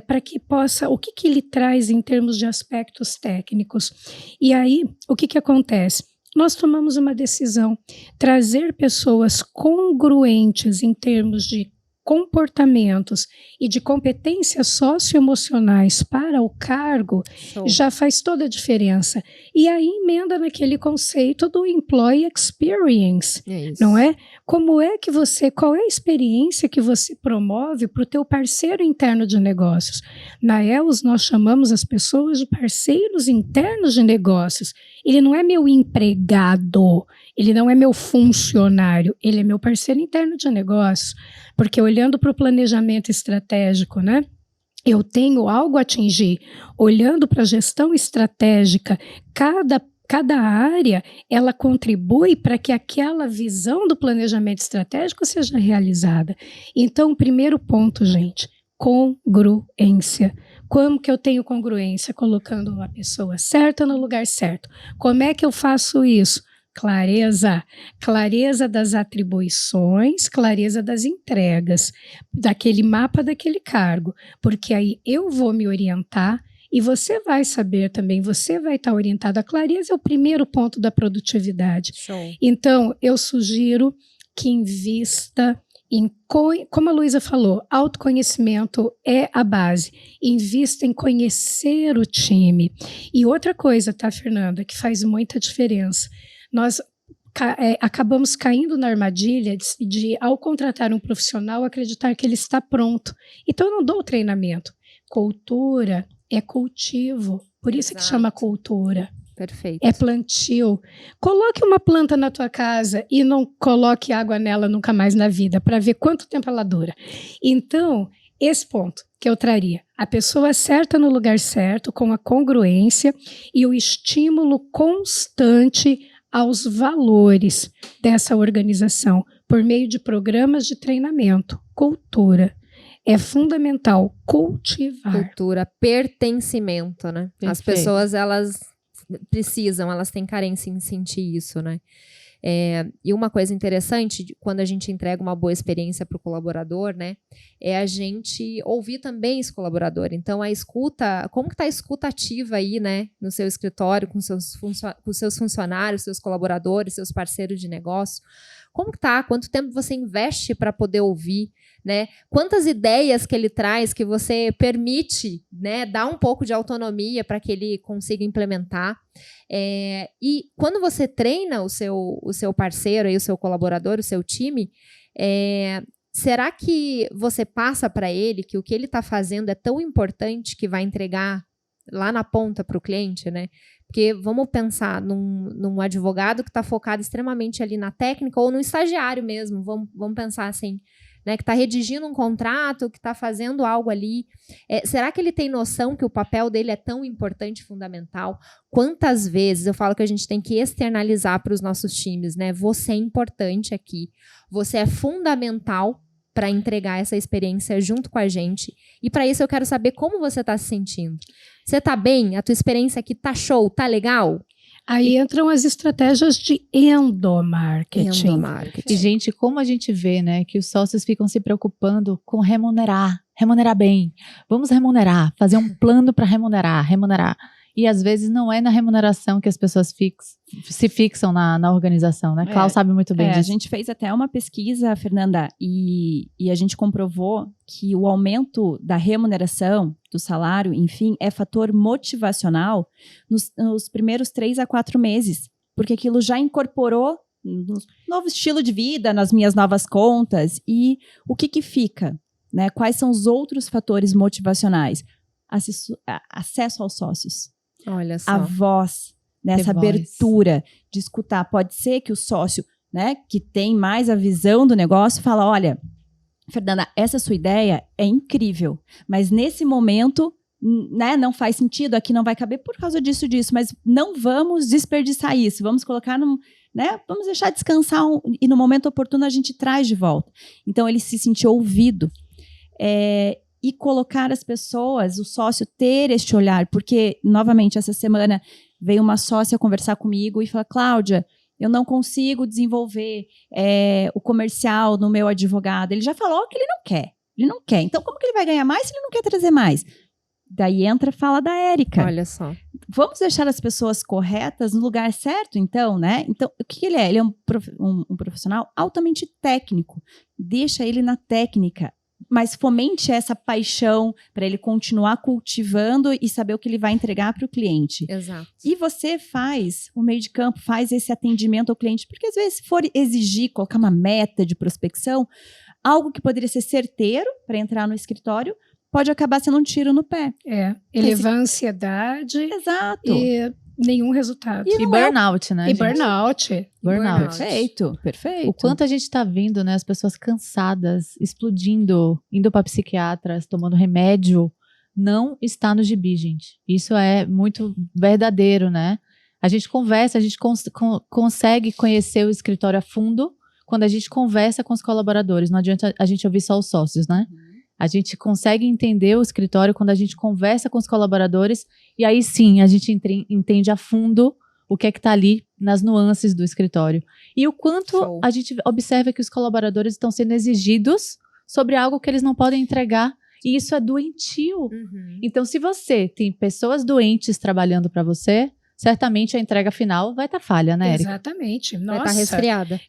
para que possa, o que ele traz em termos de aspectos técnicos. E aí, o que acontece? Nós tomamos uma decisão, trazer pessoas congruentes em termos de comportamentos e de competências socioemocionais para o cargo, já faz toda a diferença. E aí emenda naquele conceito do employee experience, não é? Qual é a experiência que você promove para o teu parceiro interno de negócios? Na ELS, nós chamamos as pessoas de parceiros internos de negócios. Ele não é meu empregado, ele não é meu funcionário, ele é meu parceiro interno de negócios. Porque olhando para o planejamento estratégico, né? Eu tenho algo a atingir. Olhando para a gestão estratégica, cada área, ela contribui para que aquela visão do planejamento estratégico seja realizada. Então, o primeiro ponto, gente, congruência. Como que eu tenho congruência? Colocando a pessoa certa no lugar certo. Como é que eu faço isso? Clareza das atribuições, clareza das entregas, daquele mapa, daquele cargo, porque aí eu vou me orientar e você vai saber também, você vai estar orientado. A clareza é o primeiro ponto da produtividade. Show. Então, eu sugiro que invista como a Luísa falou, autoconhecimento é a base. Invista em conhecer o time. E outra coisa, tá, Fernanda, que faz muita diferença. Nós acabamos caindo na armadilha de, ao contratar um profissional, acreditar que ele está pronto. Então, eu não dou o treinamento. Cultura é cultivo, por isso que chama cultura. Perfeito. É plantio. Coloque uma planta na tua casa e não coloque água nela nunca mais na vida, para ver quanto tempo ela dura. Então, esse ponto que eu traria. A pessoa certa no lugar certo, com a congruência e o estímulo constante aos valores dessa organização, por meio de programas de treinamento, cultura. É fundamental cultivar. Cultura, pertencimento, né? Perfeito. As pessoas, elas precisam, elas têm carência em sentir isso, né? E uma coisa interessante, quando a gente entrega uma boa experiência para o colaborador, né, é a gente ouvir também esse colaborador. Então, a escuta, como que está a escuta ativa aí, né, no seu escritório, com seus funcionários, seus colaboradores, seus parceiros de negócio? Como que tá? Quanto tempo você investe para poder ouvir, né? Quantas ideias que ele traz que você permite, né, dar um pouco de autonomia para que ele consiga implementar? E quando você treina o seu parceiro, aí, o seu colaborador, o seu time, será que você passa para ele que o que ele está fazendo é tão importante que vai entregar lá na ponta para o cliente, né? Porque vamos pensar num advogado que está focado extremamente ali na técnica ou no estagiário mesmo, vamos pensar assim, né, que está redigindo um contrato, que está fazendo algo ali. Será que ele tem noção que o papel dele é tão importante e fundamental? Quantas vezes eu falo que a gente tem que externalizar para os nossos times, né? Você é importante aqui, você é fundamental para entregar essa experiência junto com a gente. E para isso eu quero saber como você está se sentindo. Você está bem? A tua experiência aqui tá show? Tá legal? Aí entram as estratégias de endomarketing. E, gente, como a gente vê, né, que os sócios ficam se preocupando com remunerar bem. Vamos remunerar, fazer um plano para remunerar. E às vezes não é na remuneração que as pessoas se fixam na organização, né? Cláudia sabe muito bem disso. A gente fez até uma pesquisa, Fernanda, e a gente comprovou que o aumento da remuneração, do salário, enfim, é fator motivacional nos primeiros 3 a 4 meses, porque aquilo já incorporou no novo estilo de vida, nas minhas novas contas. E o que fica, né? Quais são os outros fatores motivacionais? Acesso aos sócios. Olha só. A voz, nessa abertura de escutar. Pode ser que o sócio, né, que tem mais a visão do negócio, fala, olha, Fernanda, essa sua ideia é incrível, mas nesse momento, né, não faz sentido, aqui não vai caber por causa disso, mas não vamos desperdiçar isso, vamos colocar né, vamos deixar descansar e no momento oportuno a gente traz de volta. Então, ele se sentiu ouvido. E colocar as pessoas, o sócio, ter este olhar, porque, novamente, essa semana veio uma sócia conversar comigo e falar, Cláudia, eu não consigo desenvolver o comercial no meu advogado. Ele já falou que ele não quer. Então, como que ele vai ganhar mais se ele não quer trazer mais? Daí entra a fala da Érica. Olha só. Vamos deixar as pessoas corretas no lugar certo, então, né? Então, o que ele é? Ele é um profissional altamente técnico. Deixa ele na técnica. Mas fomente essa paixão para ele continuar cultivando e saber o que ele vai entregar para o cliente. Exato. E você faz o meio de campo, faz esse atendimento ao cliente, porque às vezes se for exigir, colocar uma meta de prospecção, algo que poderia ser certeiro para entrar no escritório, pode acabar sendo um tiro no pé. Elevar a ansiedade. Exato. E nenhum resultado. E burnout, né? E burnout. Perfeito. O quanto a gente está vendo, né? As pessoas cansadas, explodindo, indo para psiquiatras, tomando remédio, não está no gibi, gente. Isso é muito verdadeiro, né? A gente conversa, a gente consegue conhecer o escritório a fundo quando a gente conversa com os colaboradores. Não adianta a gente ouvir só os sócios, né? A gente consegue entender o escritório quando a gente conversa com os colaboradores e aí sim a gente entende a fundo o que é que está ali nas nuances do escritório. E o quanto a gente observa que os colaboradores estão sendo exigidos sobre algo que eles não podem entregar. E isso é doentio. Uhum. Então, se você tem pessoas doentes trabalhando para você, certamente a entrega final vai estar falha, né, Érica? Exatamente. Vai Nossa, estar resfriada.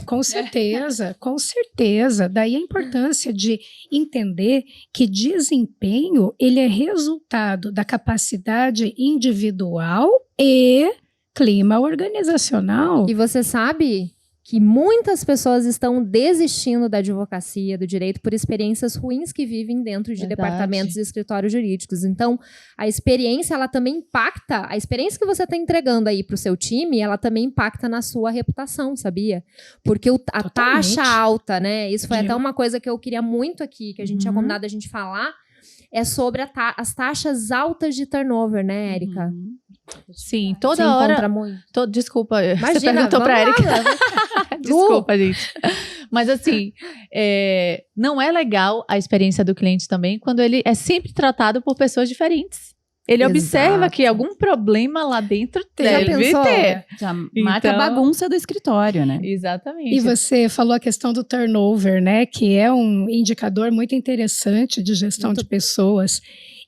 Com certeza, com certeza. Daí a importância de entender que desempenho, ele é resultado da capacidade individual e clima organizacional. E você sabe que muitas pessoas estão desistindo da advocacia, do direito, por experiências ruins que vivem dentro de departamentos e escritórios jurídicos. Então, a experiência, ela também impacta, a experiência que você está entregando aí para o seu time, ela também impacta na sua reputação, sabia? Porque a taxa alta, né? Isso foi até uma coisa que eu queria muito aqui, que a gente tinha combinado a gente falar, é sobre as taxas altas de turnover, né, Érica? Sim, toda hora. Desculpa, imagina, você perguntou para a Érica. Desculpa, gente. Mas assim, não é legal a experiência do cliente também quando ele é sempre tratado por pessoas diferentes. Ele observa que algum problema lá dentro deve ter. Já marca a bagunça do escritório, né? Exatamente. E você falou a questão do turnover, né? Que é um indicador muito interessante de gestão de pessoas.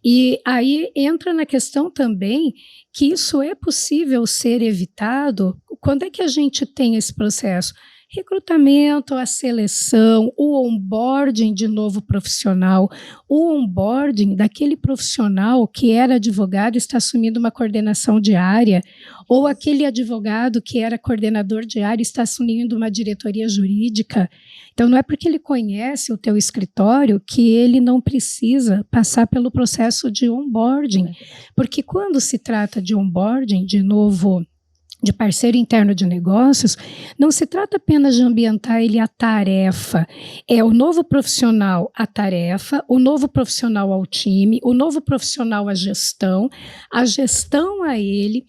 E aí entra na questão também que isso é possível ser evitado. Quando é que a gente tem esse processo? Recrutamento, a seleção, o onboarding de novo profissional, o onboarding daquele profissional que era advogado e está assumindo uma coordenação de área, ou aquele advogado que era coordenador de área e está assumindo uma diretoria jurídica. Então, não é porque ele conhece o teu escritório que ele não precisa passar pelo processo de onboarding, porque quando se trata de onboarding, de novo, de parceiro interno de negócios, não se trata apenas de ambientar ele à tarefa. É o novo profissional à tarefa, o novo profissional ao time, o novo profissional à gestão, a gestão a ele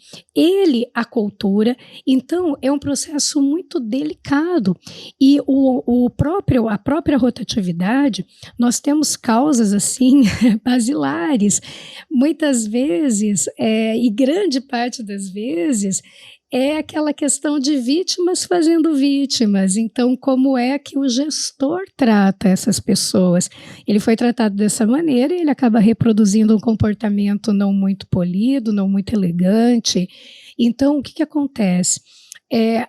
à cultura. Então, é um processo muito delicado. E a própria rotatividade, nós temos causas assim, basilares. Muitas vezes, e grande parte das vezes, é aquela questão de vítimas fazendo vítimas. Então, como é que o gestor trata essas pessoas? Ele foi tratado dessa maneira e ele acaba reproduzindo um comportamento não muito polido, não muito elegante. Então, o que acontece?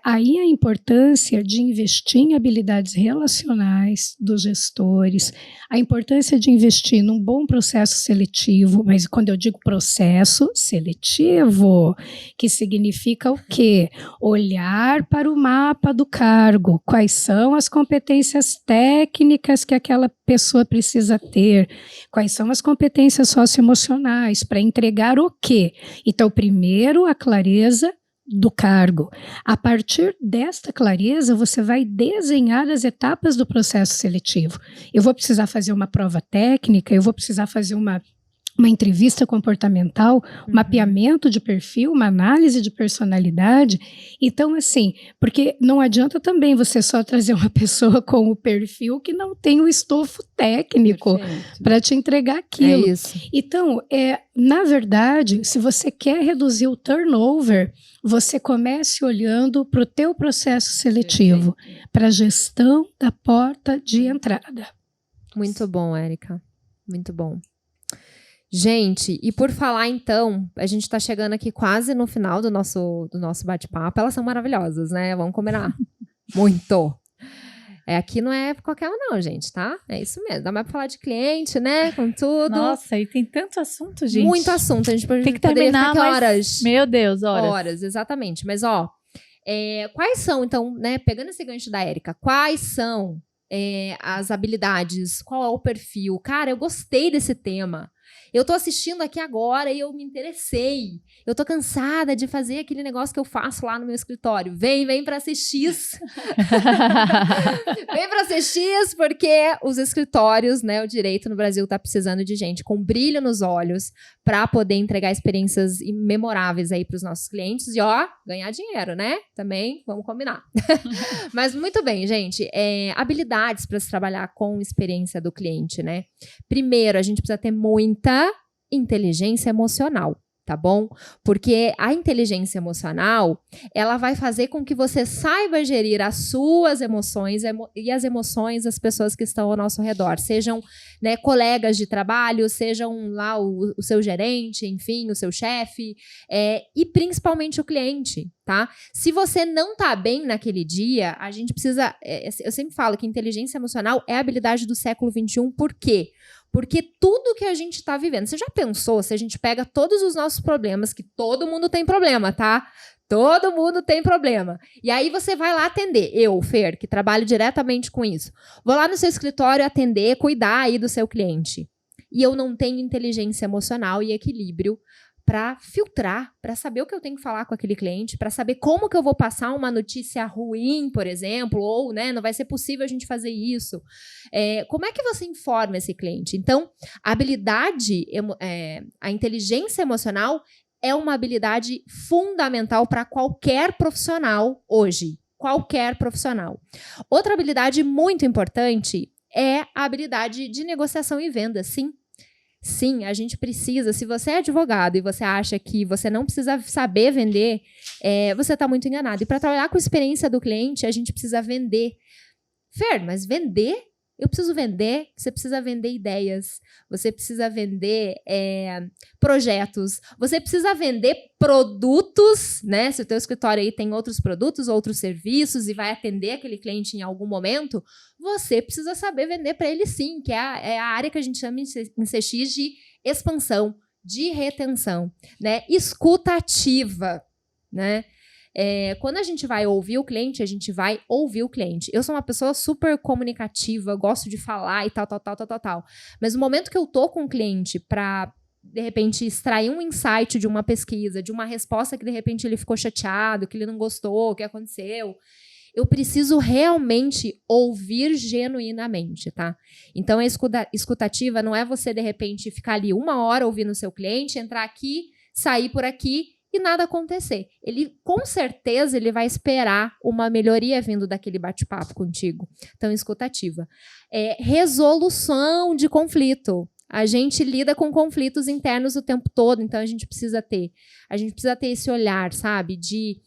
Aí a importância de investir em habilidades relacionais dos gestores, a importância de investir num bom processo seletivo, mas quando eu digo processo seletivo, que significa o quê? Olhar para o mapa do cargo, quais são as competências técnicas que aquela pessoa precisa ter, quais são as competências socioemocionais para entregar o quê? Então, primeiro, a clareza do cargo. A partir desta clareza, você vai desenhar as etapas do processo seletivo. Eu vou precisar fazer uma prova técnica, eu vou precisar fazer uma entrevista comportamental, um mapeamento de perfil, uma análise de personalidade. Então, assim, porque não adianta também você só trazer uma pessoa com o perfil que não tem o estofo técnico para te entregar aquilo. É isso. Então, na verdade, se você quer reduzir o turnover, você comece olhando para o teu processo seletivo, para a gestão da porta de entrada. Muito bom, Érica. Muito bom. Gente, e por falar então, a gente tá chegando aqui quase no final do nosso bate-papo. Elas são maravilhosas, né? Vamos combinar. Muito. Aqui não é qualquer um não, gente, tá? É isso mesmo. Dá mais pra falar de cliente, né? Com tudo. Nossa, e tem tanto assunto, gente. Muito assunto. A gente tem que terminar, ficar horas. Meu Deus, horas. Horas, exatamente. Mas, quais são, então, né? Pegando esse gancho da Érica, quais são as habilidades? Qual é o perfil? Cara, eu gostei desse tema. Eu tô assistindo aqui agora e eu me interessei. Eu tô cansada de fazer aquele negócio que eu faço lá no meu escritório. Vem pra assistir. Vem pra assistir, porque os escritórios, né, o direito no Brasil tá precisando de gente com brilho nos olhos para poder entregar experiências memoráveis aí pros nossos clientes e, ganhar dinheiro, né? Também, vamos combinar. Mas muito bem, gente. Habilidades para se trabalhar com experiência do cliente, né? Primeiro, a gente precisa ter muita inteligência emocional, tá bom? Porque a inteligência emocional, ela vai fazer com que você saiba gerir as suas emoções e as emoções das pessoas que estão ao nosso redor, sejam, né, colegas de trabalho, sejam lá o seu gerente, enfim, o seu chefe, e principalmente o cliente, tá? Se você não tá bem naquele dia, a gente precisa... eu sempre falo que inteligência emocional é a habilidade do século XXI, por quê? Porque tudo que a gente está vivendo, você já pensou, se a gente pega todos os nossos problemas, que todo mundo tem problema, tá? Todo mundo tem problema. E aí você vai lá atender. Eu, Fer, que trabalho diretamente com isso, vou lá no seu escritório atender, cuidar aí do seu cliente. E eu não tenho inteligência emocional e equilíbrio para filtrar, para saber o que eu tenho que falar com aquele cliente, para saber como que eu vou passar uma notícia ruim, por exemplo, ou né, não vai ser possível a gente fazer isso. Como é que você informa esse cliente? Então, a habilidade, a inteligência emocional é uma habilidade fundamental para qualquer profissional hoje. Qualquer profissional. Outra habilidade muito importante é a habilidade de negociação e venda, sim. Sim, a gente precisa. Se você é advogado e você acha que você não precisa saber vender, você está muito enganado. E para trabalhar com a experiência do cliente, a gente precisa vender. Fer, mas vender? Eu preciso vender. Você precisa vender ideias. Você precisa vender projetos. Você precisa vender produtos, né? Se o teu escritório aí tem outros produtos, outros serviços e vai atender aquele cliente em algum momento, você precisa saber vender para ele sim, que é a área que a gente chama em CX de expansão, de retenção, né? Escuta ativa, né? Quando a gente vai ouvir o cliente, a gente vai ouvir o cliente. Eu sou uma pessoa super comunicativa, gosto de falar e tal. Mas no momento que eu tô com o cliente para, de repente, extrair um insight de uma pesquisa, de uma resposta que, de repente, ele ficou chateado, que ele não gostou, o que aconteceu, eu preciso realmente ouvir genuinamente, tá? Então, a escutativa não é você, de repente, ficar ali 1 hora ouvindo o seu cliente, entrar aqui, sair por aqui, e nada acontecer. Ele, com certeza, ele vai esperar uma melhoria vindo daquele bate-papo contigo. Então, escutativa. Resolução de conflito. A gente lida com conflitos internos o tempo todo, então a gente precisa ter esse olhar, sabe? De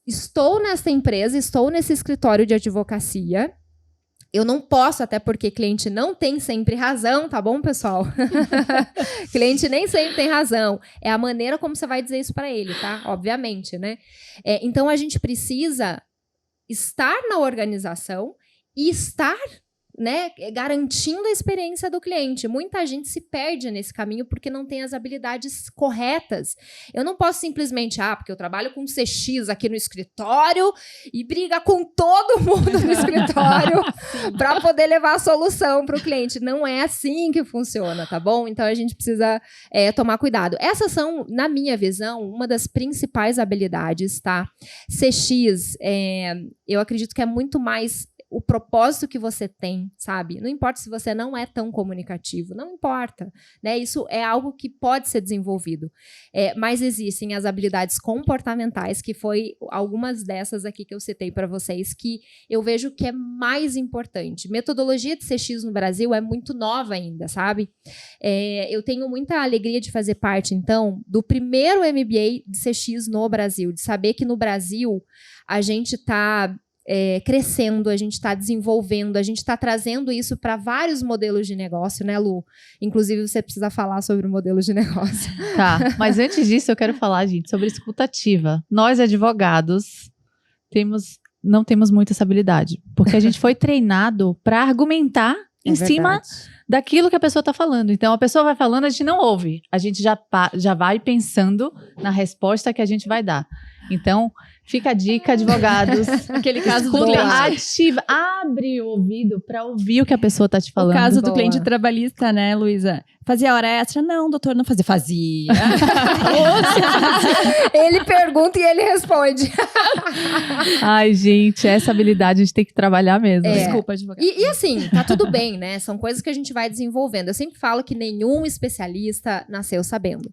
estou nessa empresa, estou nesse escritório de advocacia. Eu não posso, até porque cliente não tem sempre razão, tá bom, pessoal? Cliente nem sempre tem razão. É a maneira como você vai dizer isso para ele, tá? Obviamente, né? Então, a gente precisa estar na organização e estar, né, garantindo a experiência do cliente. Muita gente se perde nesse caminho porque não tem as habilidades corretas. Eu não posso simplesmente, porque eu trabalho com CX aqui no escritório e briga com todo mundo no escritório para poder levar a solução para o cliente. Não é assim que funciona, tá bom? Então, a gente precisa tomar cuidado. Essas são, na minha visão, uma das principais habilidades, tá? CX, eu acredito que é muito mais o propósito que você tem, sabe? Não importa se você não é tão comunicativo, não importa, né? Isso é algo que pode ser desenvolvido. Mas existem as habilidades comportamentais, que foi algumas dessas aqui que eu citei para vocês, que eu vejo que é mais importante. Metodologia de CX no Brasil é muito nova ainda, sabe? Eu tenho muita alegria de fazer parte, então, do primeiro MBA de CX no Brasil, de saber que no Brasil a gente está crescendo, a gente está desenvolvendo, a gente está trazendo isso para vários modelos de negócio, né, Lu? Inclusive, você precisa falar sobre o modelo de negócio. Tá, mas antes disso, eu quero falar, gente, sobre escutativa. Nós, advogados, não temos muita essa habilidade, porque a gente foi treinado para argumentar em cima daquilo que a pessoa está falando. Então, a pessoa vai falando, a gente não ouve. A gente já vai pensando na resposta que a gente vai dar. Então, fica a dica, advogados. Aquele caso do cliente. Abre o ouvido para ouvir o que a pessoa está te falando. O caso do cliente trabalhista, né, Luísa? Fazia hora extra? Não, doutor, não fazia. Fazia. Ele pergunta e ele responde. Ai, gente, essa habilidade a gente tem que trabalhar mesmo. Desculpa, advogado. E assim, tá tudo bem, né? São coisas que a gente vai desenvolvendo. Eu sempre falo que nenhum especialista nasceu sabendo.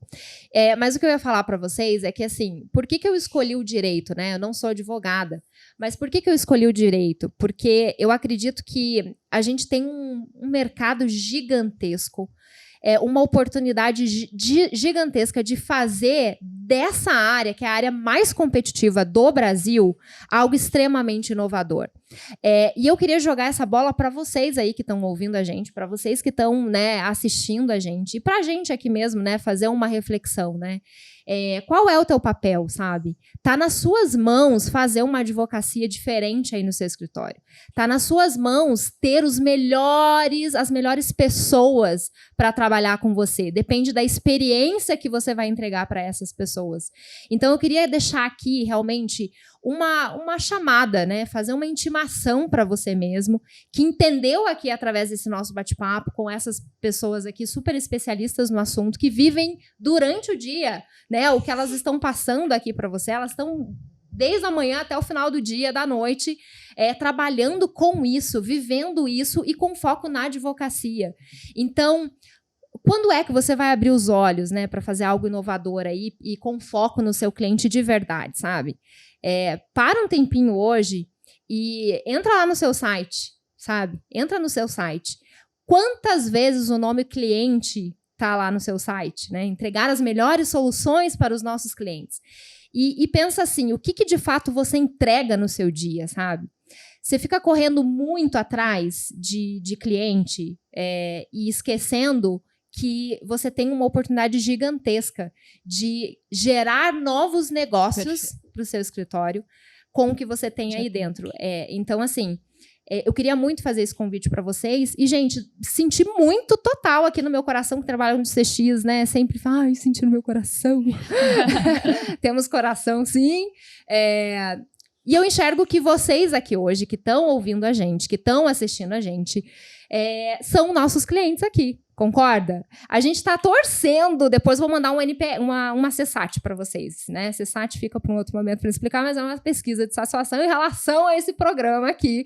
Mas o que eu ia falar para vocês é que, assim, por que eu escolhi o direito, né? Eu não sou advogada. Mas por que eu escolhi o direito? Porque eu acredito que a gente tem um mercado gigantesco, uma oportunidade gigantesca de fazer dessa área, que é a área mais competitiva do Brasil, algo extremamente inovador. E eu queria jogar essa bola para vocês aí que estão ouvindo a gente, para vocês que estão, né, assistindo a gente, e para a gente aqui mesmo, né, fazer uma reflexão, né? Qual é o teu papel, sabe? Tá nas suas mãos fazer uma advocacia diferente aí no seu escritório. Tá nas suas mãos ter as melhores pessoas para trabalhar com você. Depende da experiência que você vai entregar para essas pessoas. Então, eu queria deixar aqui, realmente, uma chamada, né? Fazer uma intimação para você mesmo, que entendeu aqui através desse nosso bate-papo com essas pessoas aqui super especialistas no assunto, que vivem durante o dia, né? O que elas estão passando aqui para você, elas estão desde a manhã até o final do dia, da noite, trabalhando com isso, vivendo isso e com foco na advocacia. Então, quando é que você vai abrir os olhos, né, para fazer algo inovador aí e com foco no seu cliente de verdade, sabe? Para um tempinho hoje e entra lá no seu site, sabe? Entra no seu site. Quantas vezes o nome cliente está lá no seu site, né? Entregar as melhores soluções para os nossos clientes. E pensa assim, o que de fato você entrega no seu dia, sabe? Você fica correndo muito atrás de cliente e esquecendo que você tem uma oportunidade gigantesca de gerar novos negócios para o seu escritório com o que você tem aí dentro. Então, assim, eu queria muito fazer esse convite para vocês. E, gente, senti muito total aqui no meu coração, que trabalham no CX, né? Sempre fala, senti no meu coração. Temos coração, sim. E eu enxergo que vocês aqui hoje, que estão ouvindo a gente, que estão assistindo a gente, são nossos clientes aqui. Concorda? A gente está torcendo, depois vou mandar uma CSAT para vocês, né? CSAT fica para um outro momento para explicar, mas é uma pesquisa de satisfação em relação a esse programa aqui.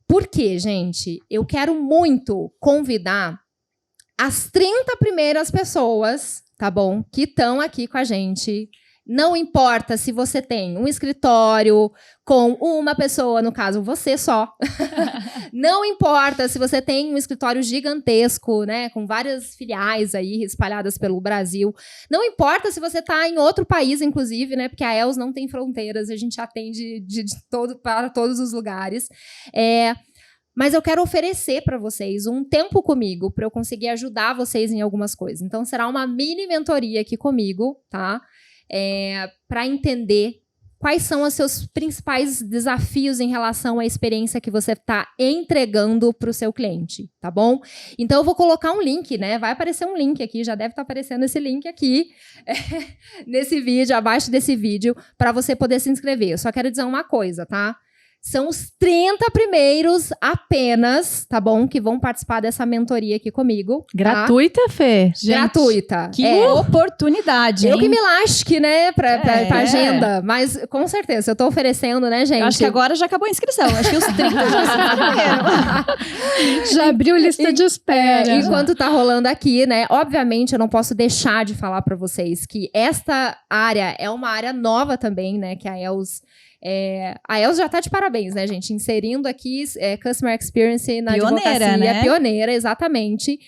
Por quê, gente? Eu quero muito convidar as 30 primeiras pessoas, tá bom? Que estão aqui com a gente. Não importa se você tem um escritório com uma pessoa, no caso, você só. Não importa se você tem um escritório gigantesco, né, com várias filiais aí espalhadas pelo Brasil. Não importa se você está em outro país, inclusive, né, porque a ELS não tem fronteiras, a gente atende para todos os lugares. Mas eu quero oferecer para vocês um tempo comigo para eu conseguir ajudar vocês em algumas coisas. Então, será uma mini mentoria aqui comigo, tá? Para entender quais são os seus principais desafios em relação à experiência que você está entregando para o seu cliente, tá bom? Então, eu vou colocar um link, né? Vai aparecer um link aqui, já deve estar aparecendo esse link aqui, nesse vídeo, abaixo desse vídeo, para você poder se inscrever. Eu só quero dizer uma coisa, tá? São os 30 primeiros apenas, tá bom? Que vão participar dessa mentoria aqui comigo. Tá? Gratuita, Fê? Gente, gratuita. Que oportunidade, hein? Eu que me lasque, né, pra agenda. Mas, com certeza, eu tô oferecendo, né, gente? Eu acho que agora já acabou a inscrição. Acho que os 30 já se inscreveram. Já abriu lista de espera. Enquanto tá rolando aqui, né, obviamente eu não posso deixar de falar pra vocês que esta área é uma área nova também, né, que a ELS... a ELS já está de parabéns, né, gente? Inserindo aqui Customer Experience na advocacia. Né? Pioneira, exatamente.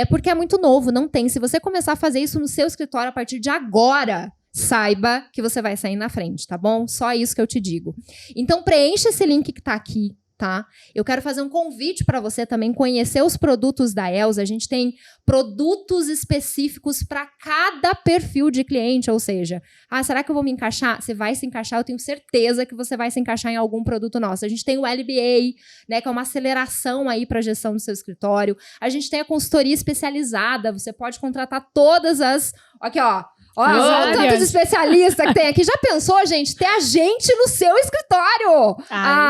Porque é muito novo, não tem. Se você começar a fazer isso no seu escritório a partir de agora, saiba que você vai sair na frente, tá bom? Só isso que eu te digo. Então, preencha esse link que está aqui. Tá? Eu quero fazer um convite para você também conhecer os produtos da ELS. A gente tem produtos específicos para cada perfil de cliente, ou seja, será que eu vou me encaixar? Você vai se encaixar, eu tenho certeza que você vai se encaixar em algum produto nosso. A gente tem o LBA, né, que é uma aceleração aí para a gestão do seu escritório. A gente tem a consultoria especializada, você pode contratar todas as... Aqui, ó. Olha o tanto de especialista que tem aqui. Já pensou, gente, ter a gente no seu escritório?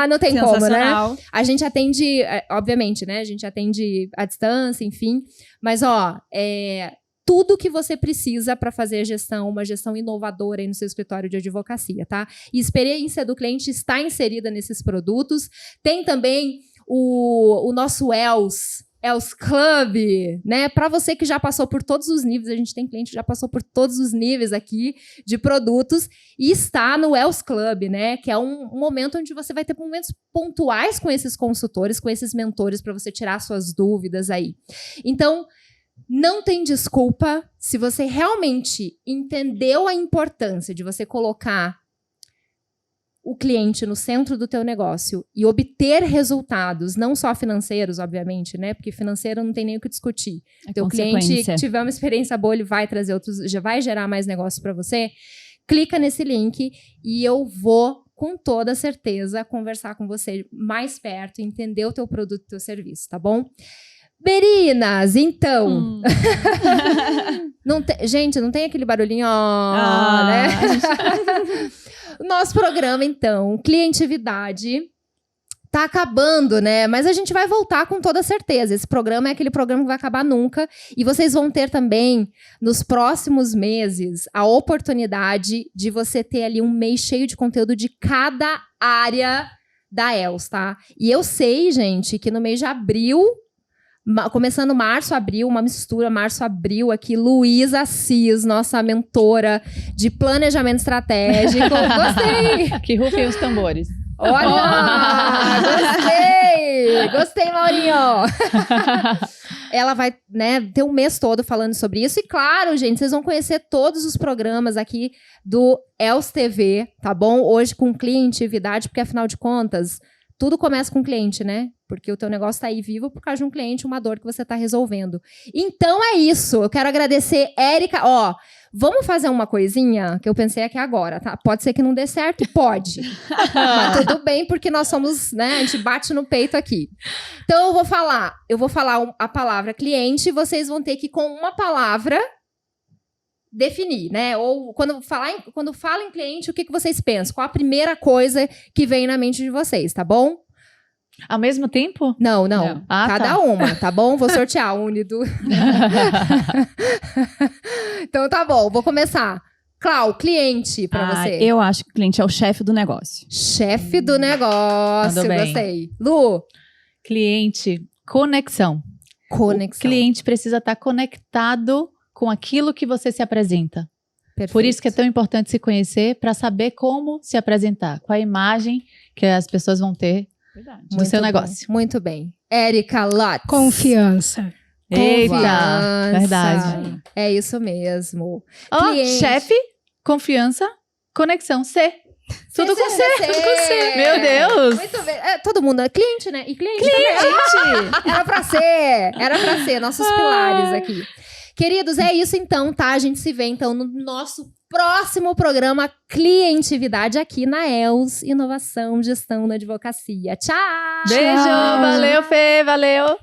Não tem como, né? A gente atende, obviamente, né? A gente atende à distância, enfim. Mas, tudo que você precisa para fazer a gestão, uma gestão inovadora aí no seu escritório de advocacia, tá? E a experiência do cliente está inserida nesses produtos. Tem também o nosso ELS Club, né? Para você que já passou por todos os níveis, a gente tem cliente que já passou por todos os níveis aqui de produtos e está no ELS Club, né? Que é um momento onde você vai ter momentos pontuais com esses consultores, com esses mentores, para você tirar suas dúvidas aí. Então, não tem desculpa se você realmente entendeu a importância de você colocar o cliente no centro do teu negócio e obter resultados, não só financeiros, obviamente, né? Porque financeiro não tem nem o que discutir. Teu cliente que tiver uma experiência boa, ele vai trazer outros, já vai gerar mais negócios para você. Clica nesse link e eu vou, com toda certeza, conversar com você mais perto, entender o teu produto e o teu serviço, tá bom? Berinas, então. Gente, não tem aquele barulhinho, né? Nosso programa, então, Clientividade, tá acabando, né? Mas a gente vai voltar com toda certeza. Esse programa é aquele programa que vai acabar nunca. E vocês vão ter também, nos próximos meses, a oportunidade de você ter ali um mês cheio de conteúdo de cada área da ELS, tá? E eu sei, gente, que no mês de abril, começando março, abril, uma mistura março-abril aqui, Luísa Assis, nossa mentora de planejamento estratégico. Gostei! Que rufem os tambores. Olha! Gostei, Maurinho! Ela vai, né, ter um mês todo falando sobre isso. E claro, gente, vocês vão conhecer todos os programas aqui do ELS TV, tá bom? Hoje com Clientividade, porque afinal de contas, tudo começa com cliente, né? Porque o teu negócio tá aí vivo por causa de um cliente, uma dor que você tá resolvendo. Então é isso. Eu quero agradecer, Érica. Ó, vamos fazer uma coisinha que eu pensei aqui agora, tá? Pode ser que não dê certo, pode. Mas tudo bem, porque nós somos, né? A gente bate no peito aqui. Então eu vou falar a palavra cliente e vocês vão ter que, com uma palavra, definir, né? Ou quando fala em cliente, o que vocês pensam? Qual a primeira coisa que vem na mente de vocês, tá bom? Ao mesmo tempo? Não. Ah, cada uma, tá bom? Vou sortear um e do... Então tá bom, vou começar. Clau, cliente pra você. Eu acho que o cliente é o chefe do negócio. Chefe do negócio, gostei. Lu? Cliente, conexão. O cliente precisa estar conectado com aquilo que você se apresenta. Perfeito. Por isso que é tão importante se conhecer para saber como se apresentar, qual a imagem que as pessoas vão ter no seu negócio. Muito bem. Érica Lutz. Confiança. Eita, verdade. É isso mesmo. Chefe, confiança, conexão, C. Tudo com C. Tudo com C. Meu Deus. Muito bem. Todo mundo é cliente, né? E cliente. Era pra ser. Nossos pilares aqui. Queridos, é isso então, tá? A gente se vê então no nosso próximo programa Clientividade aqui na ELS, Inovação, Gestão na Advocacia. Tchau! Beijo, valeu, Fê, valeu!